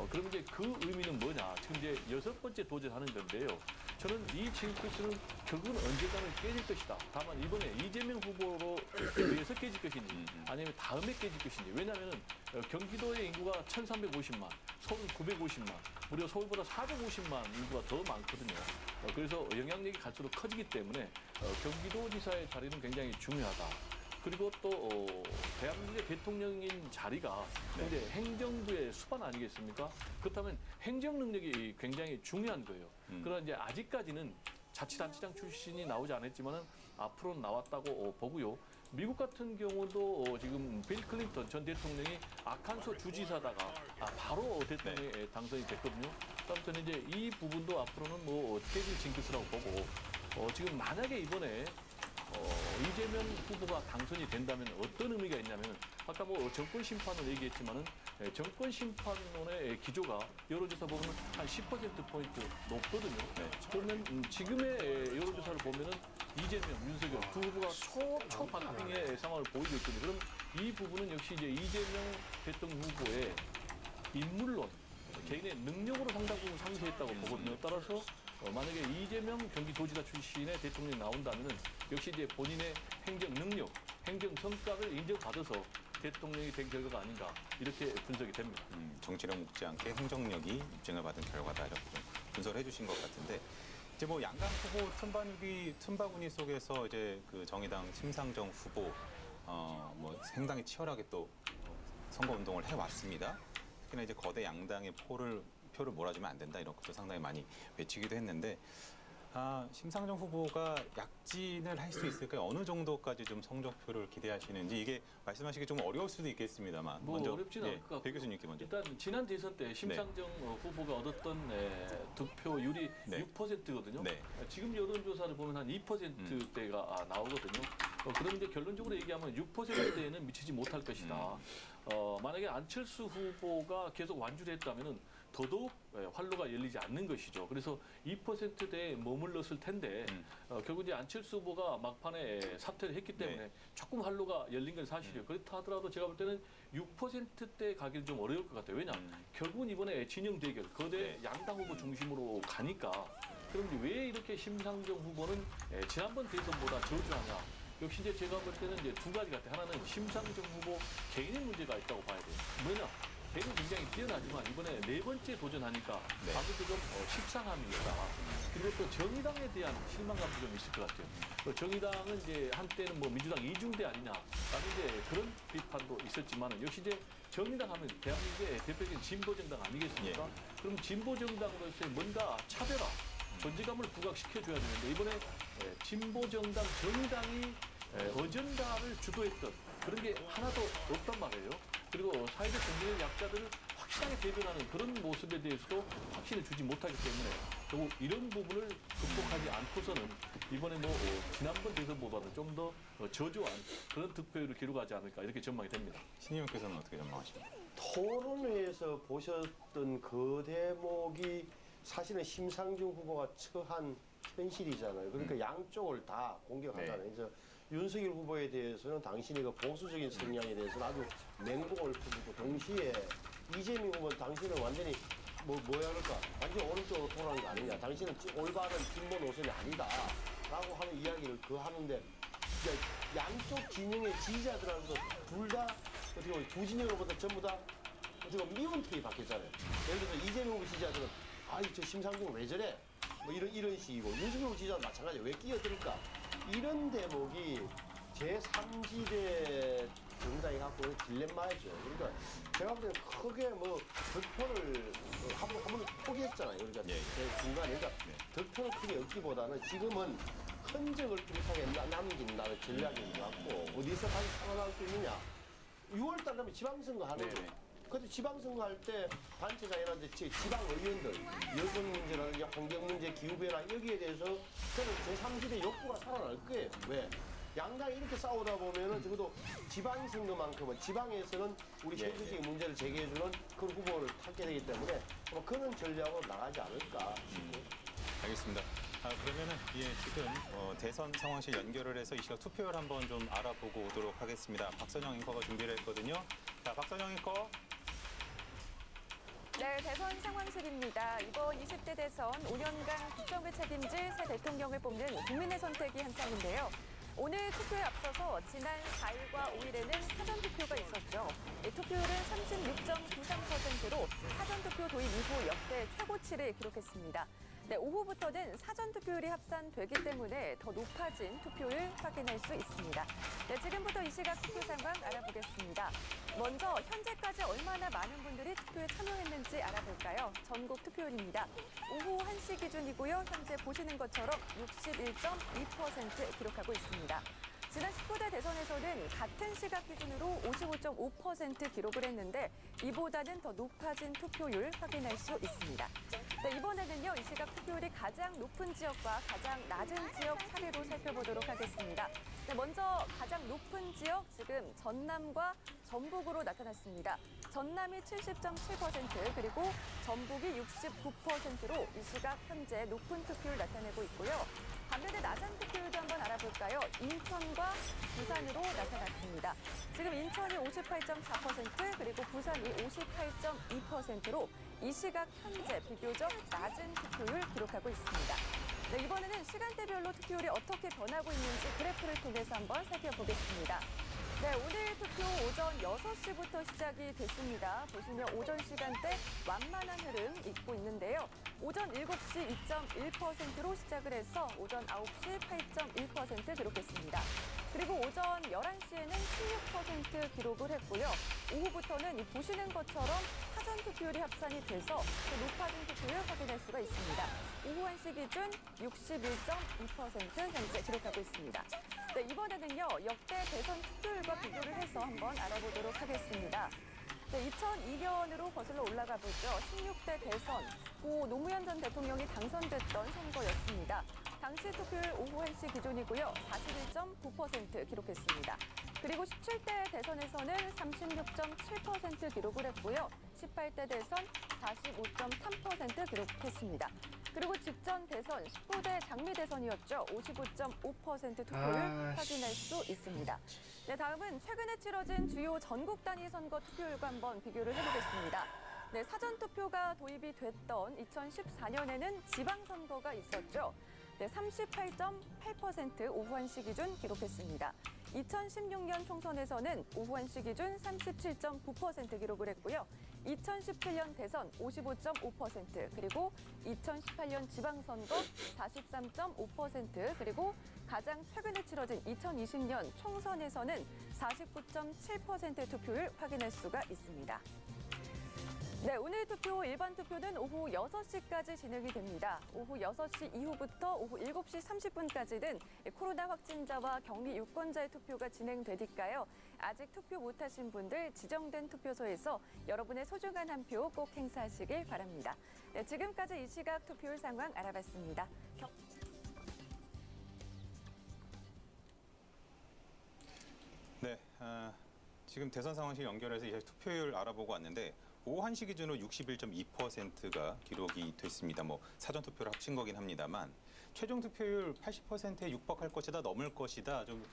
그럼 이제 그 의미는 뭐냐? 지금 이제 6번째 도전하는 건데요. 저는 이 징크스는 결국은 언젠가는 깨질 것이다. 다만 이번에 이재명 후보로 의해서 깨질 것인지 아니면 다음에 깨질 것인지. 왜냐하면 경기도의 인구가 1,350만, 서울은 950만, 무려 서울보다 450만 인구가 더 많거든요. 그래서 영향력이 갈수록 커지기 때문에 경기도지사의 자리는 굉장히 중요하다. 그리고 또 대한민국의 대통령인 자리가 이제 행정부의 수반 아니겠습니까? 그렇다면 행정 능력이 굉장히 중요한 거예요. 그러나 이제 아직까지는 자치단체장 출신이 나오지 않았지만은 앞으로 나왔다고 보고요. 미국 같은 경우도 지금 빌 클린턴 전 대통령이 아칸소 주지사다가 바로 대통령에 당선이 됐거든요. 아무튼 이제 이 부분도 앞으로는 뭐 깨질 징크스라고 보고 지금 만약에 이번에 이재명 후보가 당선이 된다면 어떤 의미가 있냐면 아까 뭐 정권 심판을 얘기했지만은 정권 심판론의 기조가 여론조사 보면 한 10%포인트 높거든요. 그러면 지금의 여론조사를 보면은 이재명, 윤석열 두 후보가 초반등의 상황을 보이고 있거든요. 그럼 이 부분은 역시 이제 이재명 대통령 후보의 인물론, 개인의 능력으로 상당 부분 상쇄했다고 보거든요. 따라서 만약에 이재명 경기도지사 출신의 대통령이 나온다면 역시 이제 본인의 행정 능력, 행정 성과를 인정받아서 대통령이 된 결과가 아닌가 이렇게 분석이 됩니다. 정치력 묻지 않게 행정력이 입증을 받은 결과다 이렇게 좀 분석을 해주신 것 같은데 이제 뭐 양강 후보 틈바구니 속에서 이제 그 정의당 심상정 후보 뭐 상당히 치열하게 또 선거 운동을 해왔습니다. 특히나 이제 거대 양당의 표를 몰아주면 안 된다 이런 것도 상당히 많이 외치기도 했는데 심상정 후보가 약진을 할 수 있을까요? 어느 정도까지 좀 성적표를 기대하시는지 이게 말씀하시기 좀 어려울 수도 있겠습니다만 뭐 먼저 어렵지는 않을 것 같고 배 교수님께 먼저 일단 지난 대선 때 심상정 후보가 얻었던 득표율이 6%거든요. 지금 여론조사를 보면 한 2%대가 나오거든요. 그럼 이제 결론적으로 얘기하면 6%대에는 미치지 못할 것이다. 만약에 안철수 후보가 계속 완주를 했다면은 더더욱 활로가 열리지 않는 것이죠. 그래서 2%대에 머물렀을 텐데 결국 이제 안철수 후보가 막판에 사퇴를 했기 때문에 조금 활로가 열린 건 사실이에요. 그렇다 하더라도 제가 볼 때는 6%대 가기는 좀 어려울 것 같아요. 왜냐? 결국은 이번에 진영 대결, 거대 양당 후보 중심으로 가니까 그럼 이제 왜 이렇게 심상정 후보는 지난번 대선보다 저조하냐? 역시 이제 제가 볼 때는 이제 두 가지 같아요. 하나는 심상정 후보 개인의 문제가 있다고 봐야 돼요. 뭐냐? 개인은 굉장히 뛰어나지만 이번에 4번째 도전하니까 아무래도 좀 식상함이 있다. 그리고 또 정의당에 대한 실망감도 좀 있을 것 같아요. 정의당은 이제 한때는 뭐 민주당 이중대 아니냐 라는 이제 그런 비판도 있었지만 역시 이제 정의당 하면 대한민국의 대표적인 진보정당 아니겠습니까? 그럼 진보정당으로서의 뭔가 차별화, 존재감을 부각시켜줘야 되는데 이번에 진보정당 정의당이 어젠다를 주도했던 그런 게 하나도 없단 말이에요. 그리고 사회적 경제적 약자들을 확실하게 대변하는 그런 모습에 대해서도 확신을 주지 못하기 때문에 결국 이런 부분을 극복하지 않고서는 이번에 뭐 지난번 대선보다는 좀 더 저조한 그런 득표율을 기록하지 않을까 이렇게 전망이 됩니다. 신 의원께서는 어떻게 전망하십니까? 토론회에서 보셨던 그 대목이 사실은 심상정 후보가 처한 현실이잖아요. 그러니까 양쪽을 다 공격하잖아요. 그래서 윤석열 후보에 대해서는 당신이 그 보수적인 성향에 대해서는 아주 맹공을 품고 동시에 이재명 후보는 당신은 완전히 뭐야 할까 완전 오른쪽으로 돌아가는 거 아니냐. 당신은 올바른 진보 노선이 아니다라고 하는 이야기를 하는데 양쪽 진영의 지지자들한테도 둘 다 어떻게 보면 두 진영으로부터 전부 다 어떻게 보면 미운턱이 바뀌었잖아요. 예를 들어서 이재명 후보 지지자들은 아이 저 심상정 왜 저래? 뭐 이런 식이고 윤석열 후보 지지자도 마찬가지예요. 왜 끼어들을까? 이런 대목이 제3지대 정당이 갖고 있는 딜레마죠. 그러니까 제가 볼 때는 크게 뭐 득표를 한 번은 포기했잖아요. 그러니까 중간에 그러니까 득표를 크게 얻기보다는 지금은 흔적을 뚜렷하게 남긴다는 전략인 것 같고 어디서 다시 살아날 수 있느냐. 6월 달 되면 지방선거 하는 거예요. 근데 지방선거 할 때 단체가 아니라 지방 의원들, 여성 문제라든지 환경 문제, 기후변화 여기에 대해서 저는 제3지대 욕구가 살아날 거예요. 왜? 양당이 이렇게 싸우다 보면은 적어도 지방선거만큼은 지방에서는 우리 현실적인 문제를 제기해주는 그런 후보를 찾게 되기 때문에 아마 그런 전략으로 나가지 않을까 싶어요. 알겠습니다. 그러면은 지금 대선 상황실 연결을 해서 이 시각 투표율 한번 좀 알아보고 오도록 하겠습니다. 박선영 앵커가 준비를 했거든요. 자, 박선영 앵커. 네, 대선 상황실입니다. 이번 20대 대선 5년간 국정을 책임질 새 대통령을 뽑는 국민의 선택이 한창인데요. 오늘 투표에 앞서서 지난 4일과 5일에는 사전투표가 있었죠. 투표율은 36.93%로 사전투표 도입 이후 역대 최고치를 기록했습니다. 네, 오후부터는 사전투표율이 합산되기 때문에 더 높아진 투표율 확인할 수 있습니다. 네, 지금부터 이 시각 투표 상황 알아보겠습니다. 먼저 현재까지 얼마나 많은 분들이 투표에 참여했는지 알아볼까요? 전국 투표율입니다. 오후 1시 기준이고요. 현재 보시는 것처럼 61.2% 기록하고 있습니다. 지난 19대 대선에서는 같은 시각 기준으로 55.5% 기록을 했는데 이보다는 더 높아진 투표율 확인할 수 있습니다. 네, 이번에는요. 이 시각 투표율이 가장 높은 지역과 가장 낮은 지역 차례로 살펴보도록 하겠습니다. 네, 먼저 가장 높은 지역 지금 전남과 전북으로 나타났습니다. 전남이 70.7% 그리고 전북이 69%로 이 시각 현재 높은 투표율 나타내고 있고요. 반면에 낮은 투표율도 한번 알아볼까요? 인천과 부산으로 나타났습니다. 지금 인천이 58.4% 그리고 부산이 58.2%로 이 시각 현재 비교적 낮은 투표율 기록하고 있습니다. 네, 이번에는 시간대별로 투표율이 어떻게 변하고 있는지 그래프를 통해서 한번 살펴보겠습니다. 네, 오늘 투표 오전 6시부터 시작이 됐습니다. 보시면 오전 시간대 완만한 흐름 있고 있는데요. 오전 7시 2.1%로 시작을 해서 오전 9시 8.1% 기록했습니다. 그리고 오전 11시에는 16% 기록을 했고요. 오후부터는 이 보시는 것처럼 사전 투표율이 합산이 돼서 더 높아진 투표율 확인할 수가 있습니다. 오후 1시 기준 61.2% 현재 기록하고 있습니다. 네, 이번에는요. 역대 대선 투표율과 비교를 해서 한번 알아보도록 하겠습니다. 네, 2002년으로 거슬러 올라가 보죠. 16대 대선, 고 노무현 전 대통령이 당선됐던 선거였습니다. 당시 투표율 오후 1시 기준이고요. 41.9% 기록했습니다. 그리고 17대 대선에서는 36.7% 기록을 했고요. 18대 대선 45.3% 기록했습니다. 그리고 직전 대선 19대 장미 대선이었죠. 55.5% 투표율 확인할 수 있습니다. 네, 다음은 최근에 치러진 주요 전국 단위 선거 투표율과 한번 비교를 해보겠습니다. 네, 사전투표가 도입이 됐던 2014년에는 지방선거가 있었죠. 네, 38.8% 오후 1시 기준 기록했습니다. 2016년 총선에서는 오후 1시 기준 37.9% 기록을 했고요. 2017년 대선 55.5% 그리고 2018년 지방선거 43.5% 그리고 가장 최근에 치러진 2020년 총선에서는 49.7% 투표율 확인할 수가 있습니다. 네, 오늘 투표 일반 투표는 오후 6시까지 진행이 됩니다. 오후 6시 이후부터 오후 7시 30분까지는 코로나 확진자와 격리 유권자의 투표가 진행되니까요. 아직 투표 못하신 분들 지정된 투표소에서 여러분의 소중한 한 표 꼭 행사하시길 바랍니다. 네, 지금까지 이 시각 투표율 상황 알아봤습니다. 네, 지금 대선 상황실 연결해서 이제 투표율 알아보고 왔는데 오후 1시 기준으로 61.2%가 기록이 됐습니다. 뭐 사전 투표를 합친 거긴 합니다만 최종 투표율 80%에 육박할 것이다, 넘을 것이다 좀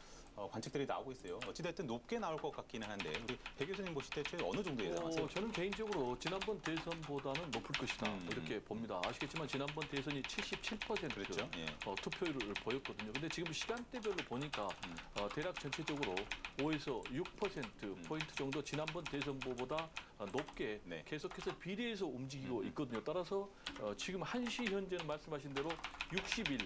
관측들이 나오고 있어요. 어찌됐든 높게 나올 것 같기는 한데 우리 배 교수님 보실 때 어느 정도 예상하세요? 저는 개인적으로 지난번 대선보다는 높을 것이다 이렇게 봅니다. 아시겠지만 지난번 대선이 77% 그렇죠? 예. 투표율을 보였거든요. 근데 지금 시간대별로 보니까 대략 전체적으로 5에서 6% 포인트 정도 지난번 대선보다 높게 계속해서 비례해서 움직이고 있거든요. 따라서 지금 1시 현재는 말씀하신 대로 61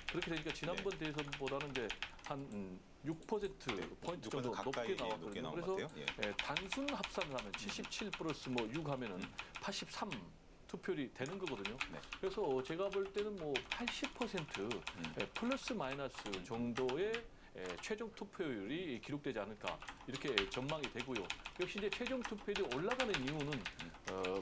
그렇게 되니까 지난번 대선보다는 이제 한 6% 포인트 정도 높게 나왔거든요. 그래서 단순 합산을 하면 77 플러스 뭐 6 하면은 83 투표율이 되는 거거든요. 그래서 제가 볼 때는 뭐 80% 플러스 마이너스 정도의 최종 투표율이 기록되지 않을까 이렇게 전망이 되고요. 역시 이제 최종 투표율이 올라가는 이유는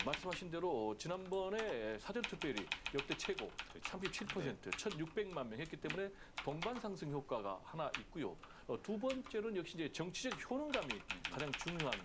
말씀하신 대로 지난번에 사전 투표율이 역대 최고 37% 1,600만 명 했기 때문에 동반 상승 효과가 하나 있고요. 두 번째로는 역시 이제 정치적 효능감이 가장 중요한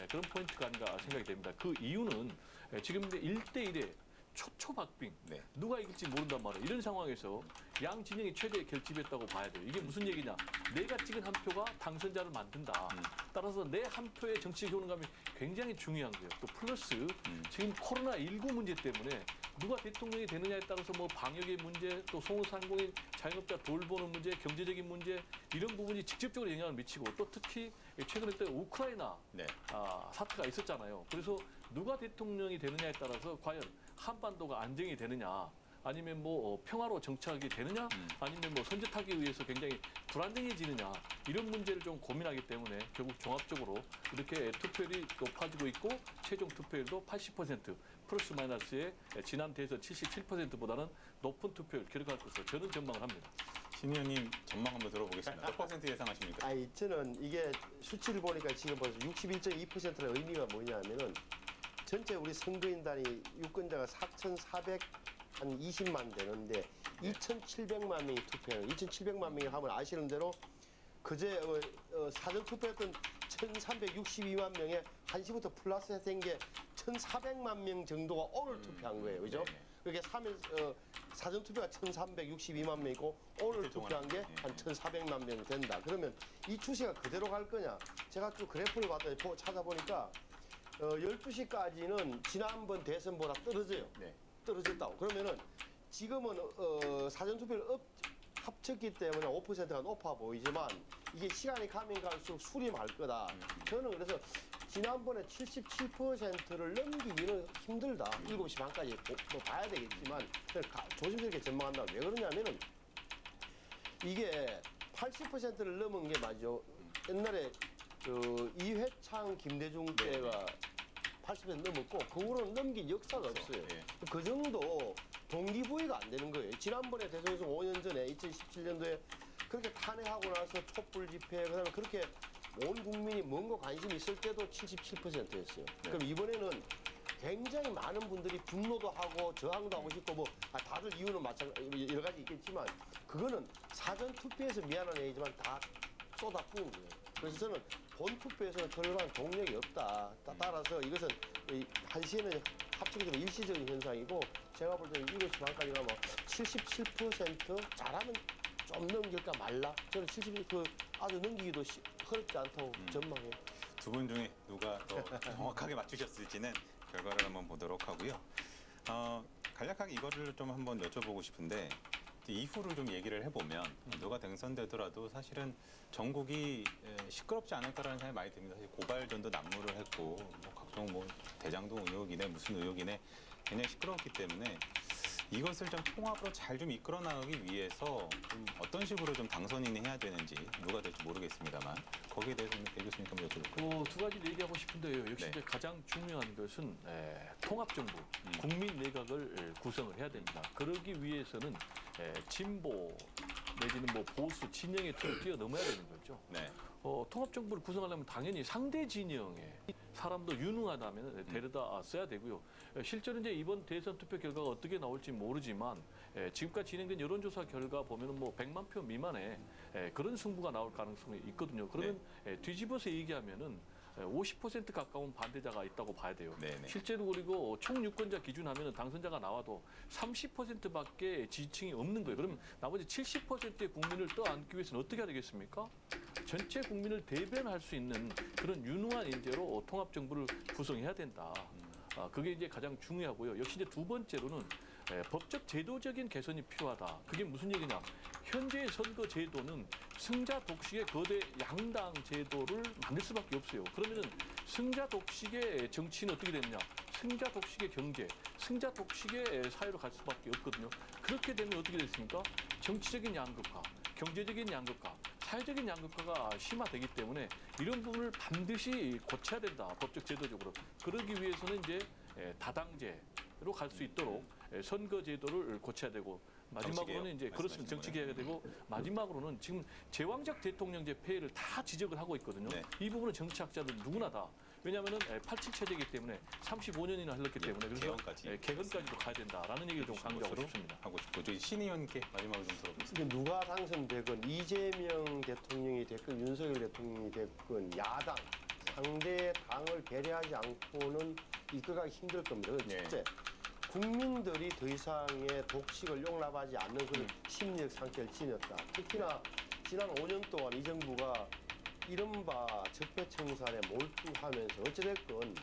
그런 포인트가 아닌가 생각이 됩니다. 그 이유는 지금 이제 1대1의 초초박빙 누가 이길지 모른단 말이에요. 이런 상황에서 양 진영이 최대 결집했다고 봐야 돼요. 이게 무슨 얘기냐? 내가 찍은 한 표가 당선자를 만든다. 따라서 내 한 표의 정치적 효능감이 굉장히 중요한 거예요. 또 플러스 지금 코로나19 문제 때문에 누가 대통령이 되느냐에 따라서 뭐 방역의 문제, 또 소상공인 자영업자 돌보는 문제, 경제적인 문제 이런 부분이 직접적으로 영향을 미치고 또 특히 최근에 또 우크라이나 사태가 있었잖아요. 그래서 누가 대통령이 되느냐에 따라서 과연 한반도가 안정이 되느냐 아니면 뭐 평화로 정착이 되느냐 아니면 뭐 선제타기에 의해서 굉장히 불안정해지느냐 이런 문제를 좀 고민하기 때문에 결국 종합적으로 이렇게 투표율이 높아지고 있고 최종 투표율도 80% 플러스 마이너스의 지난 대선 77%보다는 높은 투표율 기록할 것으로 저는 전망을 합니다. 신 의원님 전망 한번 들어보겠습니다. 몇 퍼센트 예상하십니까? 저는 이게 수치를 보니까 지금 벌써 61.2%의 의미가 뭐냐면은 전체 우리 선거인단이 유권자가 4,420만 되는데 2,700만 명이 투표해요. 2,700만 명이 하면 아시는 대로 그제 사전 투표했던 1,362만 명에 1시부터 플러스 된 게 1,400만 명 정도가 오늘 투표한 거예요. 그죠? 그게 사전 투표가 1,362만 명이고 오늘 투표한 게 한 1,400만 명 된다. 그러면 이 추세가 그대로 갈 거냐? 제가 쭉 그래프를 봤더니 찾아보니까 12시까지는 지난번 대선보다 떨어져요. 떨어졌다고. 그러면은 지금은 사전투표를 합쳤기 때문에 5%가 높아 보이지만 이게 시간이 가면 갈수록 수렴할 거다. 저는 그래서 지난번에 77%를 넘기기는 힘들다. 7시 반까지 뭐 봐야 되겠지만 조심스럽게 전망한다. 왜 그러냐면은 이게 80%를 넘은 게 맞죠. 옛날에 이회창, 김대중 때가 80% 넘었고 그 후로는 넘긴 역사가 없어요. 그 정도 동기부여가 안 되는 거예요. 지난번에 대선에서 5년 전에 2017년도에 그렇게 탄핵하고 나서 촛불 집회 그다음에 그렇게 온 국민이 뭔가 관심이 있을 때도 77%였어요. 그럼 이번에는 굉장히 많은 분들이 분노도 하고 저항도 하고 싶고 뭐 다들 이유는 마찬가지 여러 가지 있겠지만 그거는 사전 투표에서 미안한 얘기지만 다 쏟아부은 거예요. 그래서 저는 본 투표에서는 별반 동력이 없다. 따라서 이것은 1시에는 합치게 되면 일시적인 현상이고 제가 볼 때는 7시 반까지 가면 77% 잘하면 좀 넘길까 말라. 저는 77% 아주 넘기기도 어렵지 않다고 전망해요. 두 분 중에 누가 더 정확하게 맞추셨을지는 결과를 한번 보도록 하고요. 간략하게 이거를 좀 한번 여쭤보고 싶은데 이후를 좀 얘기를 해보면 누가 당선되더라도 사실은 전국이 시끄럽지 않을까라는 생각이 많이 듭니다. 사실 고발전도 난무를 했고 뭐 각종 뭐 대장동 의혹이네 무슨 의혹이네 굉장히 시끄럽기 때문에 이것을 좀 통합으로 잘 좀 이끌어 나가기 위해서 좀 어떤 식으로 좀 당선인이 해야 되는지 누가 될지 모르겠습니다만 거기에 대해서는 배 교수님 한번 여쭤볼까요? 두 가지 얘기하고 싶은데요. 역시 이제 가장 중요한 것은 통합정부, 국민 내각을 구성을 해야 됩니다. 그러기 위해서는 진보 내지는 뭐 보수 진영의 틀을 뛰어넘어야 되는 거죠. 통합정부를 구성하려면 당연히 상대 진영에 사람도 유능하다면 데려다 써야 되고요. 실제로 이제 이번 대선 투표 결과가 어떻게 나올지 모르지만 지금까지 진행된 여론조사 결과 보면은 뭐 100만 표 미만의 그런 승부가 나올 가능성이 있거든요. 그러면 뒤집어서 얘기하면은 50% 가까운 반대자가 있다고 봐야 돼요. 네네. 실제로 그리고 총유권자 기준하면 당선자가 나와도 30%밖에 지지층이 없는 거예요. 그럼 나머지 70%의 국민을 떠안기 위해서는 어떻게 해야 되겠습니까? 전체 국민을 대변할 수 있는 그런 유능한 인재로 통합정부를 구성해야 된다. 그게 이제 가장 중요하고요. 역시 이제 두 번째로는 법적 제도적인 개선이 필요하다. 그게 무슨 얘기냐? 현재의 선거 제도는 승자 독식의 거대 양당 제도를 만들 수밖에 없어요. 그러면은 승자 독식의 정치는 어떻게 되느냐? 승자 독식의 경제, 승자 독식의 사회로 갈 수밖에 없거든요. 그렇게 되면 어떻게 됐습니까? 정치적인 양극화, 경제적인 양극화, 사회적인 양극화가 심화되기 때문에 이런 부분을 반드시 고쳐야 된다. 법적 제도적으로. 그러기 위해서는 이제 다당제로 갈 수 있도록 선거 제도를 고쳐야 되고 마지막으로는 이제 그렇습니다. 정치 개혁이 되고 마지막으로는 지금 제왕적 대통령제 폐해를 다 지적을 하고 있거든요. 이 부분은 정치학자들 누구나 다. 왜냐하면은 87 체제이기 때문에 35년이나 흘렀기 때문에 그래서 개헌까지도 가야 된다라는 얘기를 좀 강조하고 싶습니다. 하고 싶고 저희 신 의원께 마지막으로 좀 들어보겠습니다. 누가 당선되건 이재명 대통령이 됐건 윤석열 대통령이 됐건 야당 상대 당을 배려하지 않고는 이끌어가기 힘들 겁니다. 첫째, 국민들이 더 이상의 독식을 용납하지 않는 그런 심리적 상태를 지녔다. 특히나 지난 5년 동안 이 정부가 이른바 적폐청산에 몰두하면서 어찌됐건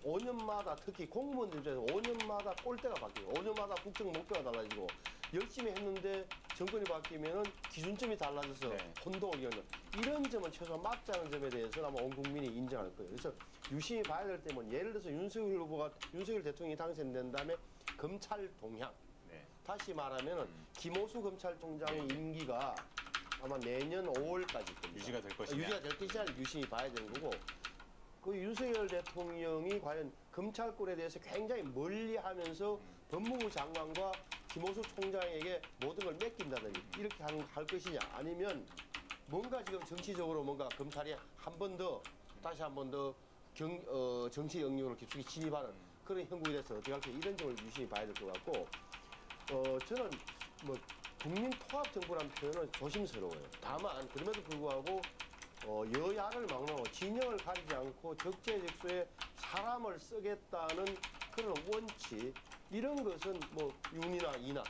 5년마다 특히 공무원들 입장에서 5년마다 꼴대가 바뀌고 5년마다 국정 목표가 달라지고 열심히 했는데 정권이 바뀌면은 기준점이 달라져서 혼동을 겪는 이런 점은 최소한 맞지 않은 점에 대해서는 아마 온 국민이 인정할 거예요. 그래서 유심히 봐야 될 때면 예를 들어서 윤석열 대통령이 당선된 다음에 검찰 동향. 다시 말하면은 김호수 검찰총장의 임기가 아마 내년 5월까지 유지가 될 것이냐. 유지가 될 것이냐 유심히 봐야 되는 거고 그 윤석열 대통령이 과연 검찰권에 대해서 굉장히 멀리하면서 법무부 장관과 김호수 총장에게 모든 걸 맡긴다든지 이렇게 할 것이냐 아니면 뭔가 지금 정치적으로 뭔가 검찰이 한 번 더 다시 한 번 더 정치 영역으로 깊숙이 진입하는 그런 형국이 돼서 어떻게 할지 이런 점을 유심히 봐야 될 것 같고 저는 뭐 국민 통합 정부라는 표현은 조심스러워요. 다만 그럼에도 불구하고 여야를 막론하고 진영을 가리지 않고 적재적소에 사람을 쓰겠다는 그런 원칙 이런 것은 뭐 윤이나 이나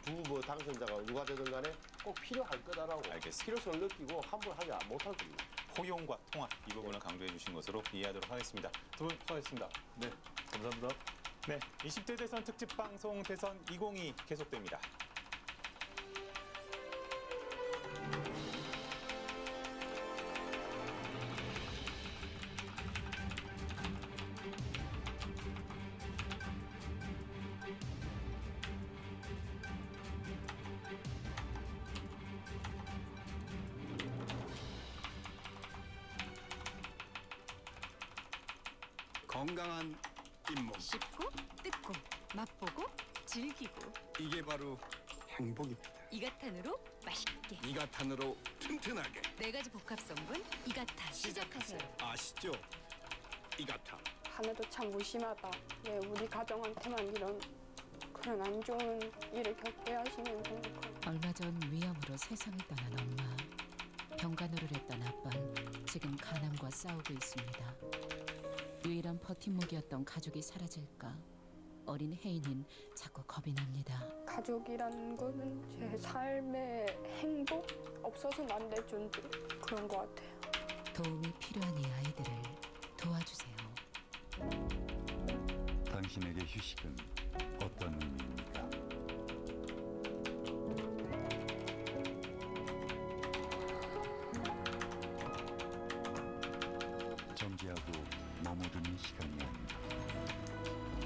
두 당선자가 누가 되든 간에 꼭 필요할 거다라고 필요성을 느끼고 함부로 하지 못할 겁니다. 포용과 통합 이 부분을 강조해 주신 것으로 이해하도록 하겠습니다. 두 분 수고하셨습니다. 네, 감사합니다. 네, 20대 대선 특집 방송 대선 2022 계속됩니다. 건강한 잇몸 씹고 뜯고 맛보고 즐기고 이게 바로 행복입니다. 이가탄으로 맛있게 이가탄으로 튼튼하게 4가지 복합 성분 이가탄 시작하세요. 아시죠? 이가탄 하나도 참 무심하다. 왜 우리 가정한테만 이런 그런 안 좋은 일을 겪게 하시는 거니까. 얼마 전 위암으로 세상을 떠난 엄마. 병간호를 했던 아빠는 지금 간암과 싸우고 있습니다. 유일한 버팀목이었던 가족이 사라질까 어린 혜인은 자꾸 겁이 납니다. 가족이라는 거는 제 삶의 행복 없어서는 안 될 존재 그런 것 같아요. 도움이 필요한 이 아이들을 도와주세요. 당신에게 휴식은 어떤 의미입니까? 정지하고 머무르는 시간이 아닙니다.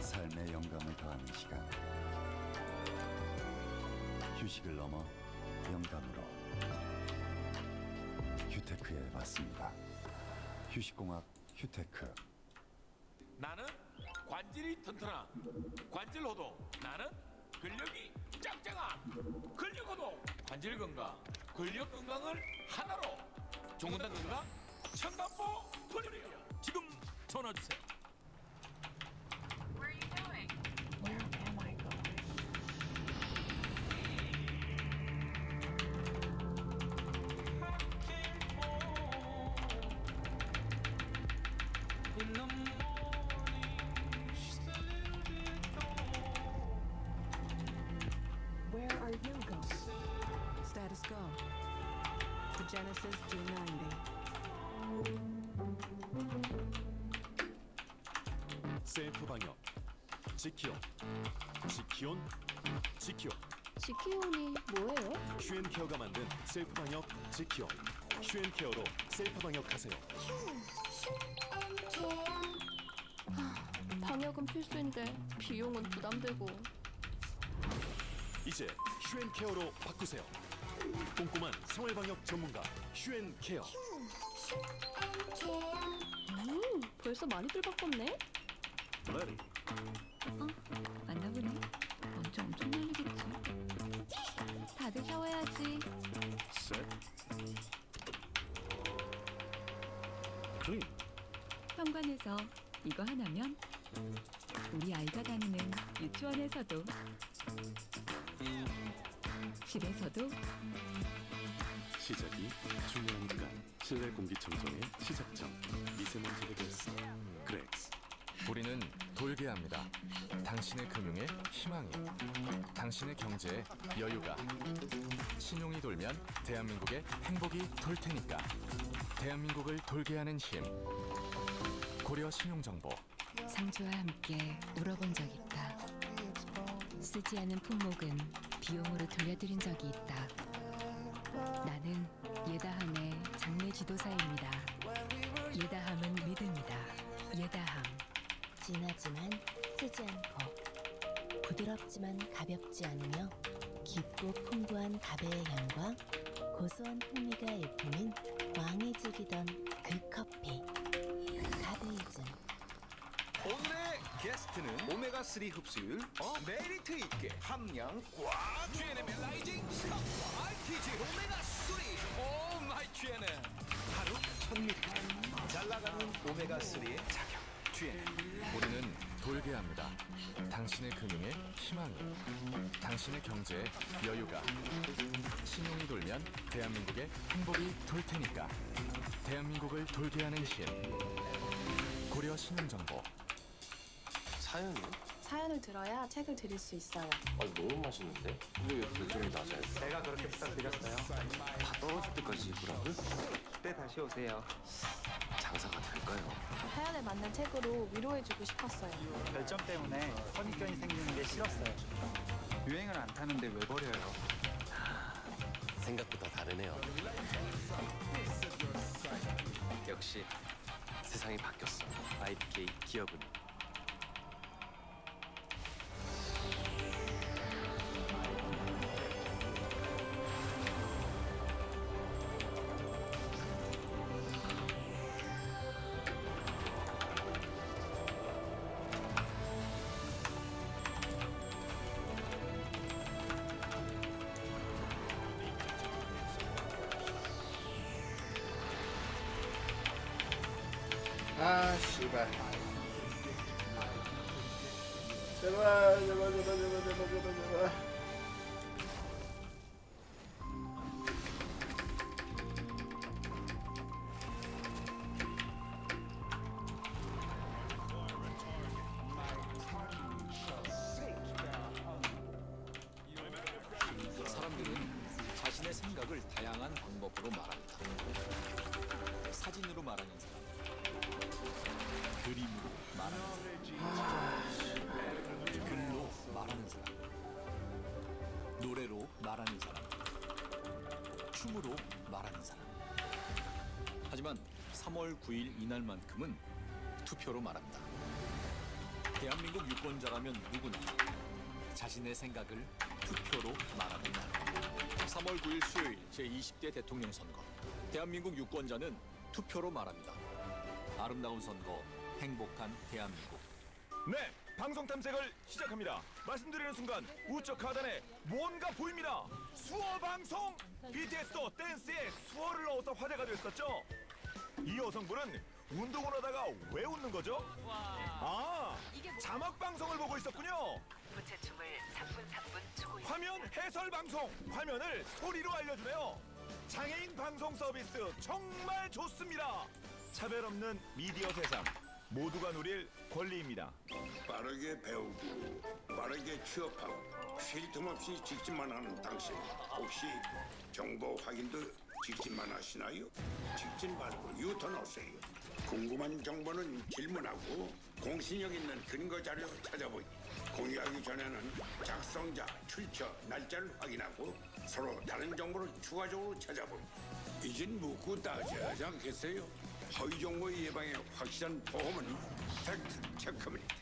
삶의 영감을 더하는 시간. 휴식을 넘어 영감으로 휴테크에 왔습니다. 휴식공학 휴테크. 나는 관절이 튼튼함 관절호도. 나는 근력이 짱짱함 근력호도. 관절 건강 근력 건강을 하나로. 종근당 건강 청담보 프리미엄. 지금 전화 주세요. Genesis G90. 셀프 방역 지키온 지키온이 뭐예요? 슈앤케어가 만든 셀프 방역 지키온. 슈앤케어로 셀프 방역하세요. 방역은 필수인데 비용은 부담되고. 이제 슈앤케어로 바꾸세요. 꼼꼼한 생활 방역 전문가 슈앤케어. 벌써 많이들 바꿨네? 레디. 만나보네. 먼저 엄청 날리겠지. 다들 샤워해야지. 셋. 클린. 현관에서 이거 하나면 우리 아이가 다니는 유치원에서도 집에서도 시작이 중요하니까 실내 공기청정의 시작점 미세먼지 해결사 그렉스. 우리는 돌게합니다. 당신의 금융에 희망이, 당신의 경제에 여유가. 신용이 돌면 대한민국의 행복이 돌 테니까. 대한민국을 돌게 하는 힘. 고려 신용정보. 상주와 함께 울어본 적 있다. 쓰지 않은 품목은 비용으로 돌려드린 적이 있다. 나는 예다함의 장례 지도사입니다. 예다함은 믿음이다. 예다함. 진하지만 쓰지 않고 부드럽지만 가볍지 않으며 깊고 풍부한 가베의 향과 고소한 풍미가 일품인 왕이 즐기던 그 커피 가베이즘. 오늘의 게스트는 오메가3 흡수율 메리트 있게 함량 꽉 GNM 라이징 RTG 오메가3 오 마이 GNM 하루 1000mg 잘 나가는 오메가3의 자격 GNM. 우리는 돌게합니다. 당신의 금융에 희망이, 당신의 경제에 여유가. 신용이 돌면 대한민국의 행복이 돌 테니까. 대한민국을 돌게 하는 힘. 고려 신용정보. 사연이요? 사연을 들어야 책을 드릴 수 있어요. 너무 맛있는데? 왜 결정이 낮아요? 제가 그렇게 부탁드렸어요. 다 떨어질 때까지 입으라고요? 그때 다시 오세요. 장사가 될까요? 사연에 맞는 책으로 위로해주고 싶었어요. 별점 때문에 선입견이 생기는 게 싫었어요. 유행을 안 타는데 왜 버려요? 생각보다 다르네요. 역시 세상이 바뀌었어. IPK 기업은. 아 씨발. 제발. 사람들은 자신의 생각을 다양한 방법으로 말합니다. 사진으로 말하는 사람, 그림으로 말하는 사람, 글로 말하는 사람, 노래로 말하는 사람, 춤으로 말하는 사람. 하지만 3월 9일 이날만큼은 투표로 말합니다. 대한민국 유권자라면 누구나 자신의 생각을 투표로 말하는 날. 3월 9일 수요일 제20대 대통령 선거. 대한민국 유권자는 투표로 말합니다. 아름다운 선거, 행복한 대한민국. 네, 방송 탐색을 시작합니다. 말씀드리는 순간 우측 하단에 뭔가 보입니다. 수어 방송! BTS도 댄스에 수어를 넣어서 화제가 됐었죠. 이 여성분은 운동을 하다가 왜 웃는 거죠? 아, 자막 방송을 보고 있었군요. 부채춤을 3분 추고 화면 해설 방송, 화면을 소리로 알려주네요. 장애인 방송 서비스 정말 좋습니다. 차별 없는 미디어 세상, 모두가 누릴 권리입니다. 빠르게 배우고 빠르게 취업하고 쉴 틈 없이 직진만 하는 당신, 혹시 정보 확인도 직진만 하시나요? 직진 말고 유턴하세요. 궁금한 정보는 질문하고 공신력 있는 근거 자료 찾아보기. 공유하기 전에는 작성자, 출처, 날짜를 확인하고 서로 다른 정보를 추가적으로 찾아보기. 이젠 묻고 따져야 하지 않겠어요? 허위 정보 예방에 확실한 보험은 팩트 체크입니다.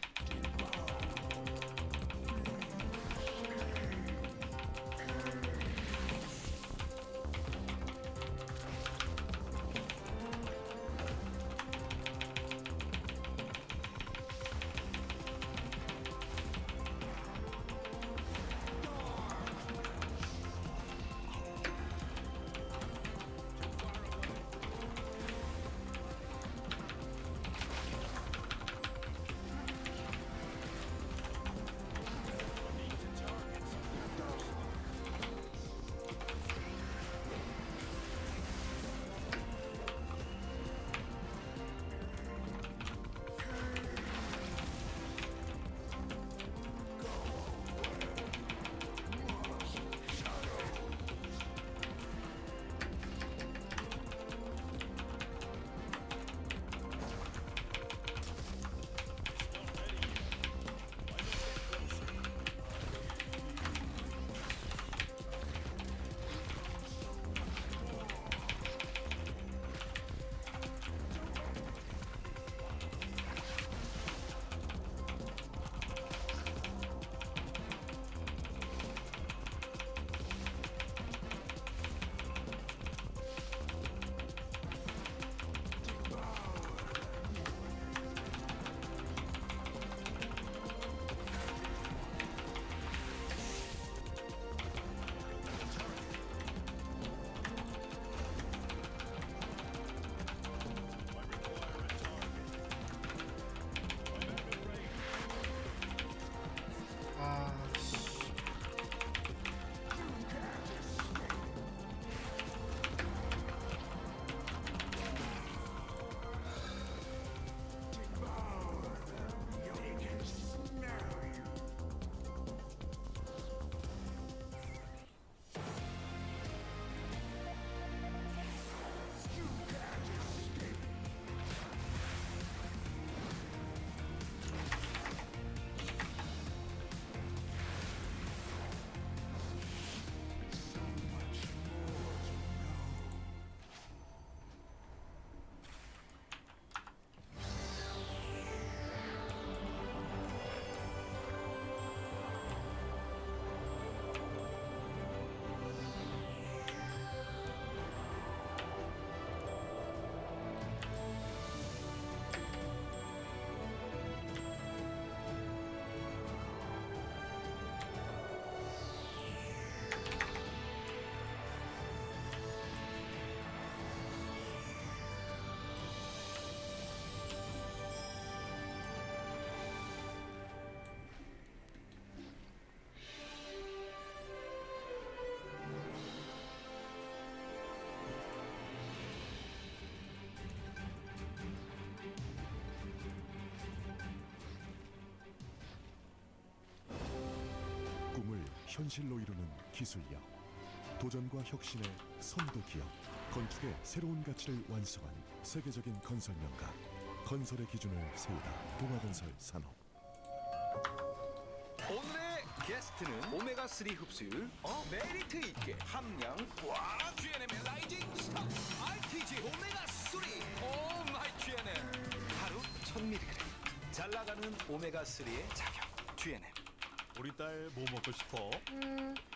현실로 이루는 기술력, 도전과 혁신의 선도 기업, 건축의 새로운 가치를 완성한 세계적인 건설 명가, 건설의 기준을 세우다 동아건설 산업. 오늘의 게스트는 오메가3 흡수율 메리트 있게 함량 GNM의 라이징 스타 RTG 오메가3 오 마이 GNM 하루 1000mg 잘 나가는 오메가3의 자격 GNM. 우리 딸 뭐 먹고 싶어?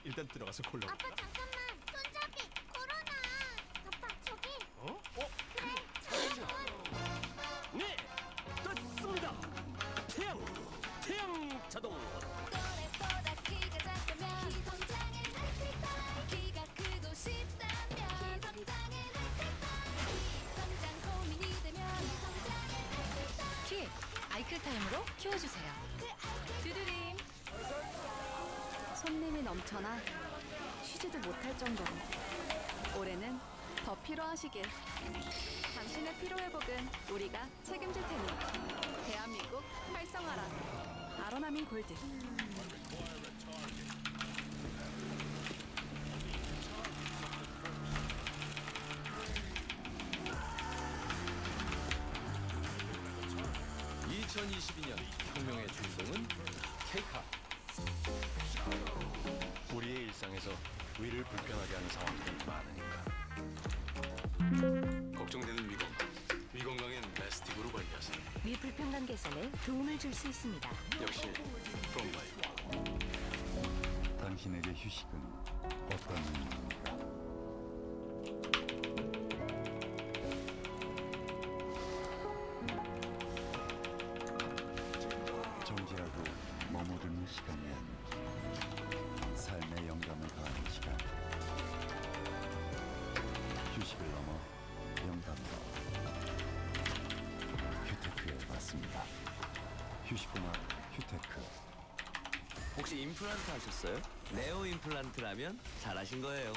일단 들어가서 골라. 아빠 잠깐만, 손잡이 코로나. 아빠 저기. 그래, 네, 됐습니다. 태양 자동. 또래보다 키가 작다면 기성장애 획득할 키가 크고 싶다면 기성장애 획득할 기성장 고민이 되면 기성장애 획득할 키 아이클타임으로 키워주세요. 두드림. 손님이 넘쳐나 쉬지도 못할 정도로 올해는 더 필요하시길. 당신의 피로회복은 우리가 책임질 테니 대한민국 활성화라. 아로나민 골드. 생명의 주인공은 케이카. 우리의 일상에서 위를 불편하게 하는 상황들이 많으니까 걱정되는 위건강엔 메스틱으로 관리하세요. 위 불편감 개선에 도움을 줄 수 있습니다. 역시 프롬바이오. 당신에게 휴식은 어떤 의미입니까? 정지하고 머무르는 시간이 아닌 삶의 영감을 더하는 시간. 휴식을 넘어 영감으로 휴테크에 왔습니다. 휴식공학 휴테크. 혹시 임플란트 하셨어요? 네오 임플란트라면 잘하신 거예요.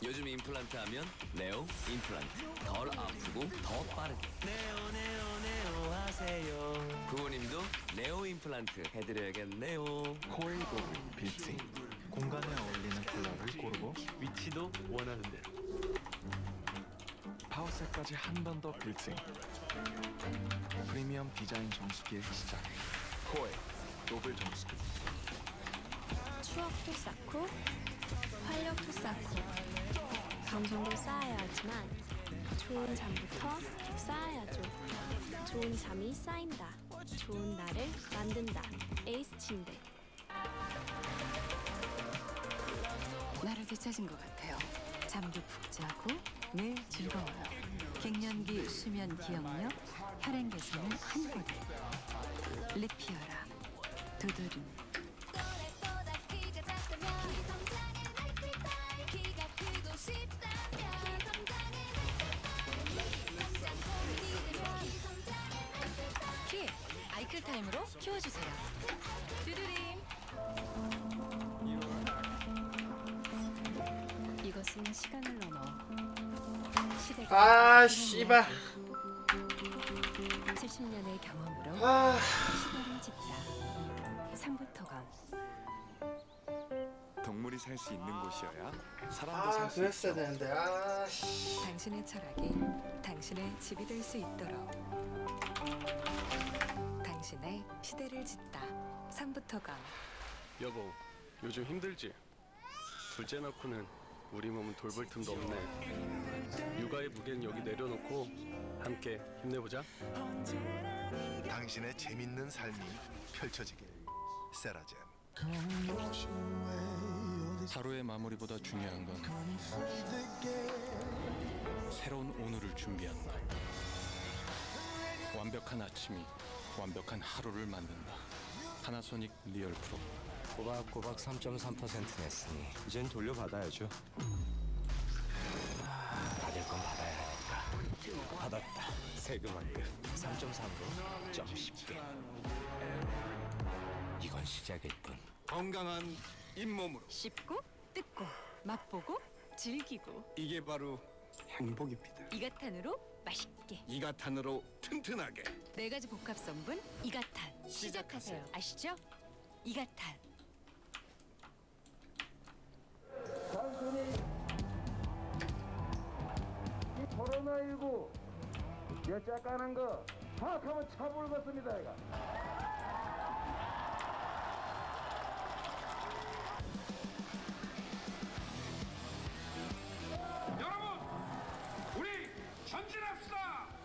요즘 임플란트 하면 네오 임플란트. 덜 아프고 더 빠르게. 네오 하세요. 부모님도 네오 임플란트 해드려야겠네요. 코일 고블 빌트인. 공간에 어울리는 컬러를 고르고 위치도 원하는 대로. 파워셋까지 한 번 더 빌트인. 프리미엄 디자인 정수기의 시작. 코일 고블 정수기. 추억도 쌓고 활력도 쌓고 감성도 쌓아야 하지만 좋은 잠부터 쌓아야죠. 좋은 잠이 쌓인다. 좋은 날을 만든다. 에이스 침대. 나를 되찾은 것 같아요. 잠도 푹 자고 늘 즐거워요. 갱년기 수면 기억력, 혈행 개선을 한 번에. 리피어라. 두드림. 키 아이클 타임으로 키워주세요. 두드림. 이것은 시간을 넘어 아 씨발. 70년의 경험으로 시대를 짓다. 상부토강. 동물이 살 수 있는 곳이어야 사람도 살 수 그랬어야 있어. 되는데. 아 씨. 당신의 철학이 당신의 집이 될 수 있도록. 당신의 시대를 짓다. 상부토강. 여보, 요즘 힘들지? 둘째 낳고는 우리 몸은 돌볼 틈도 없네. 육아의 무게는 여기 내려놓고 함께 힘내보자. 당신의 재밌는 삶이 펼쳐지길. 세라젬. 하루의 마무리보다 중요한 건 새로운 오늘을 준비하는 것. 완벽한 아침이 완벽한 하루를 만든다. 파나소닉 리얼 프로. 꼬박꼬박 3.3% 냈으니 이젠 돌려받아야죠. 받을 건 받아야 하니까. 받았다. 세금환급 3.3으로 점 쉽게. 이건 시작일 뿐. 건강한 잇몸으로. 씹고 뜯고 맛보고 즐기고. 이게 바로 행복입니다. 이가탄으로 맛있게. 이가탄으로 튼튼하게. 4가지 복합 성분 이가탄. 시작하세요. 아시죠? 이가탄. 단순히 이 코로나19 몇자 까는 거 파악하면 차불겠습니다. 이가. 여러분, 우리 전진합시다.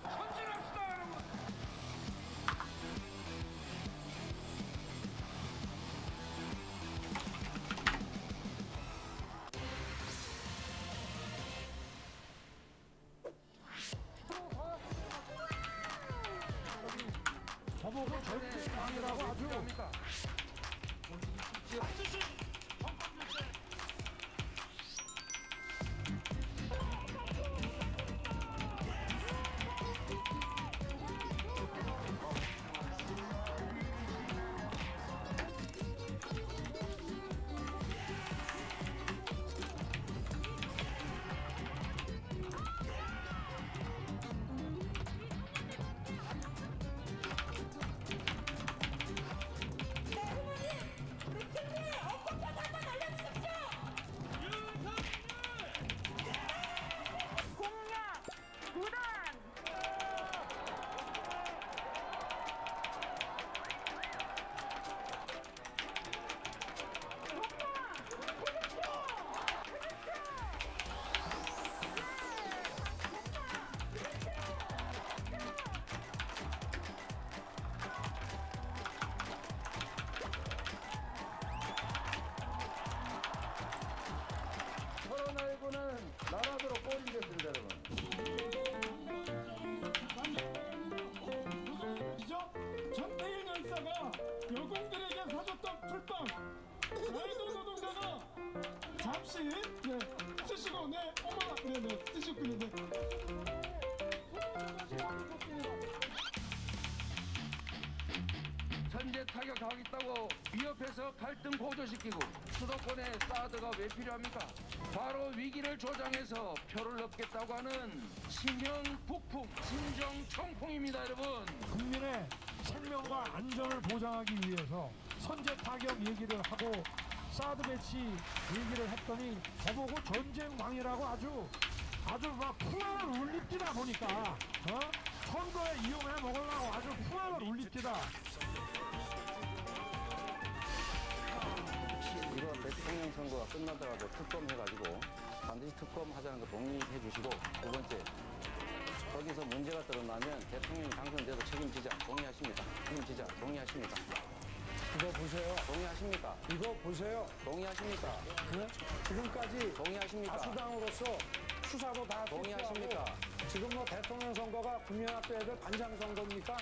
전진합시다, 여러분. 저보고 절대 아니라고 아주. 나라대로 꼴이 됐습니다, 여러분. 전태일 열사가 여공들에게 사줬던 풀빵 아이돌 노동자가 잠시 쓰시고 어머나 쓰셨군요. 선제 타격하겠다고 위협해서 갈등 고조시키고 수도권에 사드가 왜 필요합니까? 바로 위기를 조장해서 표를 얻겠다고 하는 신형 북풍, 신정 청풍입니다, 여러분. 국민의 생명과 안전을 보장하기 위해서 선제 타격 얘기를 하고 사드 배치 얘기를 했더니 저보고 전쟁왕이라고 아주 막 풍악을 울립디다 보니까 선거에 이용해 먹으려고 아주 풍악을 울립디다. 이번 대통령 선거가 끝나더라도 특검해가지고 반드시 특검하자는 거 동의해 주시고, 두 번째, 거기서 문제가 드러나면 대통령이 당선돼도 책임지자. 동의하십니까? 책임지자. 동의하십니까? 이거 보세요. 동의하십니까? 이거 보세요. 동의하십니까? 네? 지금까지 동의하십니까? 다수당으로서 수사도 다 동의하십니까? 실시하고 지금 뭐 대통령 선거가 국민 앞에 애들 반장 선거입니까?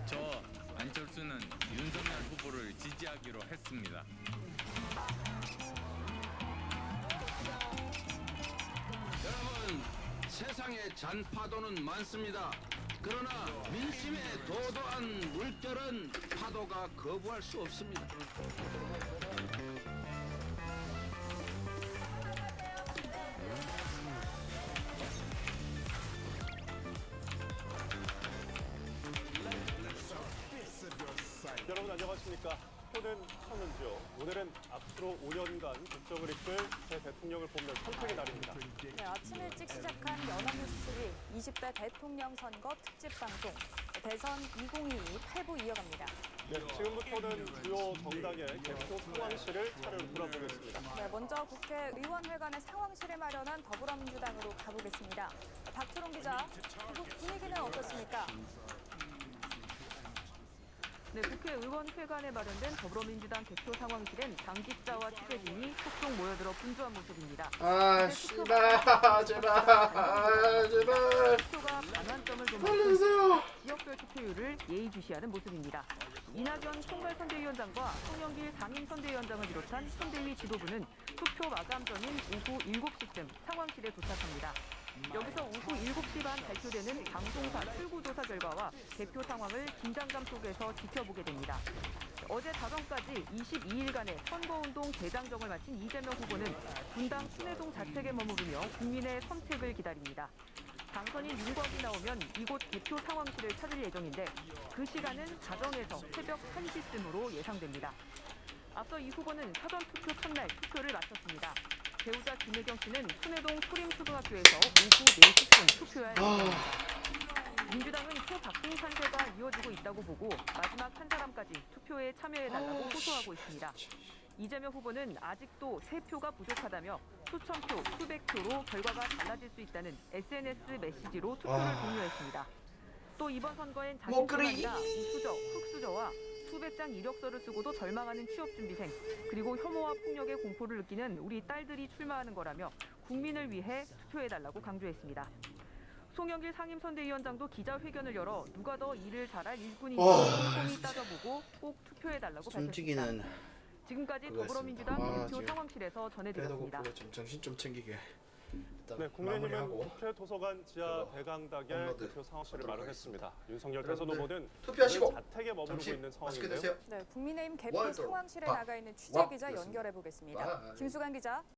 저 안철수는 윤석열 후보를 지지하기로 했습니다. 여러분, 세상에 잔파도는 많습니다. 그러나 민심의 도도한 물결은 파도가 거부할 수 없습니다. 여러분 안녕하십니까? 표는 쳤는지요. 오늘은 앞으로 5년간 국정을 이끌 새 대통령을 뽑는 선택의 날입니다. 네, 아침 일찍 시작한 연합뉴스 20대 대통령 선거 특집 방송 대선 2022 8부 이어갑니다. 네, 지금부터는 주요 정당의 개표 상황실을 차례로 돌아보겠습니다. 네, 먼저 국회의원회관의 상황실을 마련한 더불어민주당으로 가보겠습니다. 박초롱 기자, 분위기는 어떻습니까? 네, 국회의원회관에 마련된 더불어민주당 개표 상황실엔 당직자와 취재진이 속속 모여들어 분주한 모습입니다. 씨발 제발 투표가 반환점을 좀 맞춰 지역별 투표율을 예의주시하는 모습입니다. 이낙연 총괄선대위원장과 송영길 상임선대위원장을 비롯한 선대위 지도부는 투표 마감 전인 오후 7시쯤 상황실에 도착합니다. 여기서 오후 7시 반 발표되는 방송사 출구조사 결과와 개표 상황을 긴장감 속에서 지켜보게 됩니다. 어제 자정까지 22일간의 선거운동 대장정을 마친 이재명 후보는 분당 순회동 자택에 머무르며 국민의 선택을 기다립니다. 당선인 윤곽이 나오면 이곳 개표 상황실을 찾을 예정인데 그 시간은 자정에서 새벽 1시쯤으로 예상됩니다. 앞서 이 후보는 사전투표 첫날 투표를 마쳤습니다. 배우자 김혜경 씨는 순회동 소림초등학교에서 오후 4시쯤 투표할 예정입니다. 민주당은 초박빙 판세가 이어지고 있다고 보고 마지막 한 사람까지 투표에 참여해달라고 호소하고 있습니다. 이재명 후보는 아직도 3표가 부족하다며 수천 표, 수백 표로 결과가 달라질 수 있다는 SNS 메시지로 투표를 독려했습니다. 또 이번 선거엔 자신뿐 아니라 우수저, 흑수저와 수백 장 이력서를 쓰고도 절망하는 취업준비생, 그리고 혐오와 폭력의 공포를 느끼는 우리 딸들이 출마하는 거라며 국민을 위해 투표해달라고 강조했습니다. 송영길 상임선대위원장도 기자회견을 열어 누가 더 일을 잘할 일꾼인지 꼼꼼히 따져보고 꼭 투표해달라고 밝혔습니다. 지금까지 더불어민주당 개표 상황실에서 전해드렸습니다. 좀 정신 좀 챙기게. 네, 국민의힘은 국회 도서관 지하 대강당에 개표 상황실을 마련했습니다. 윤석열 대선 후보는 투표하시고 자택에 머무르고 있는 상황인데요. 네, 국민의힘 개표 상황실에 나가 있는 취재 기자 연결해 보겠습니다. 김수관 기자.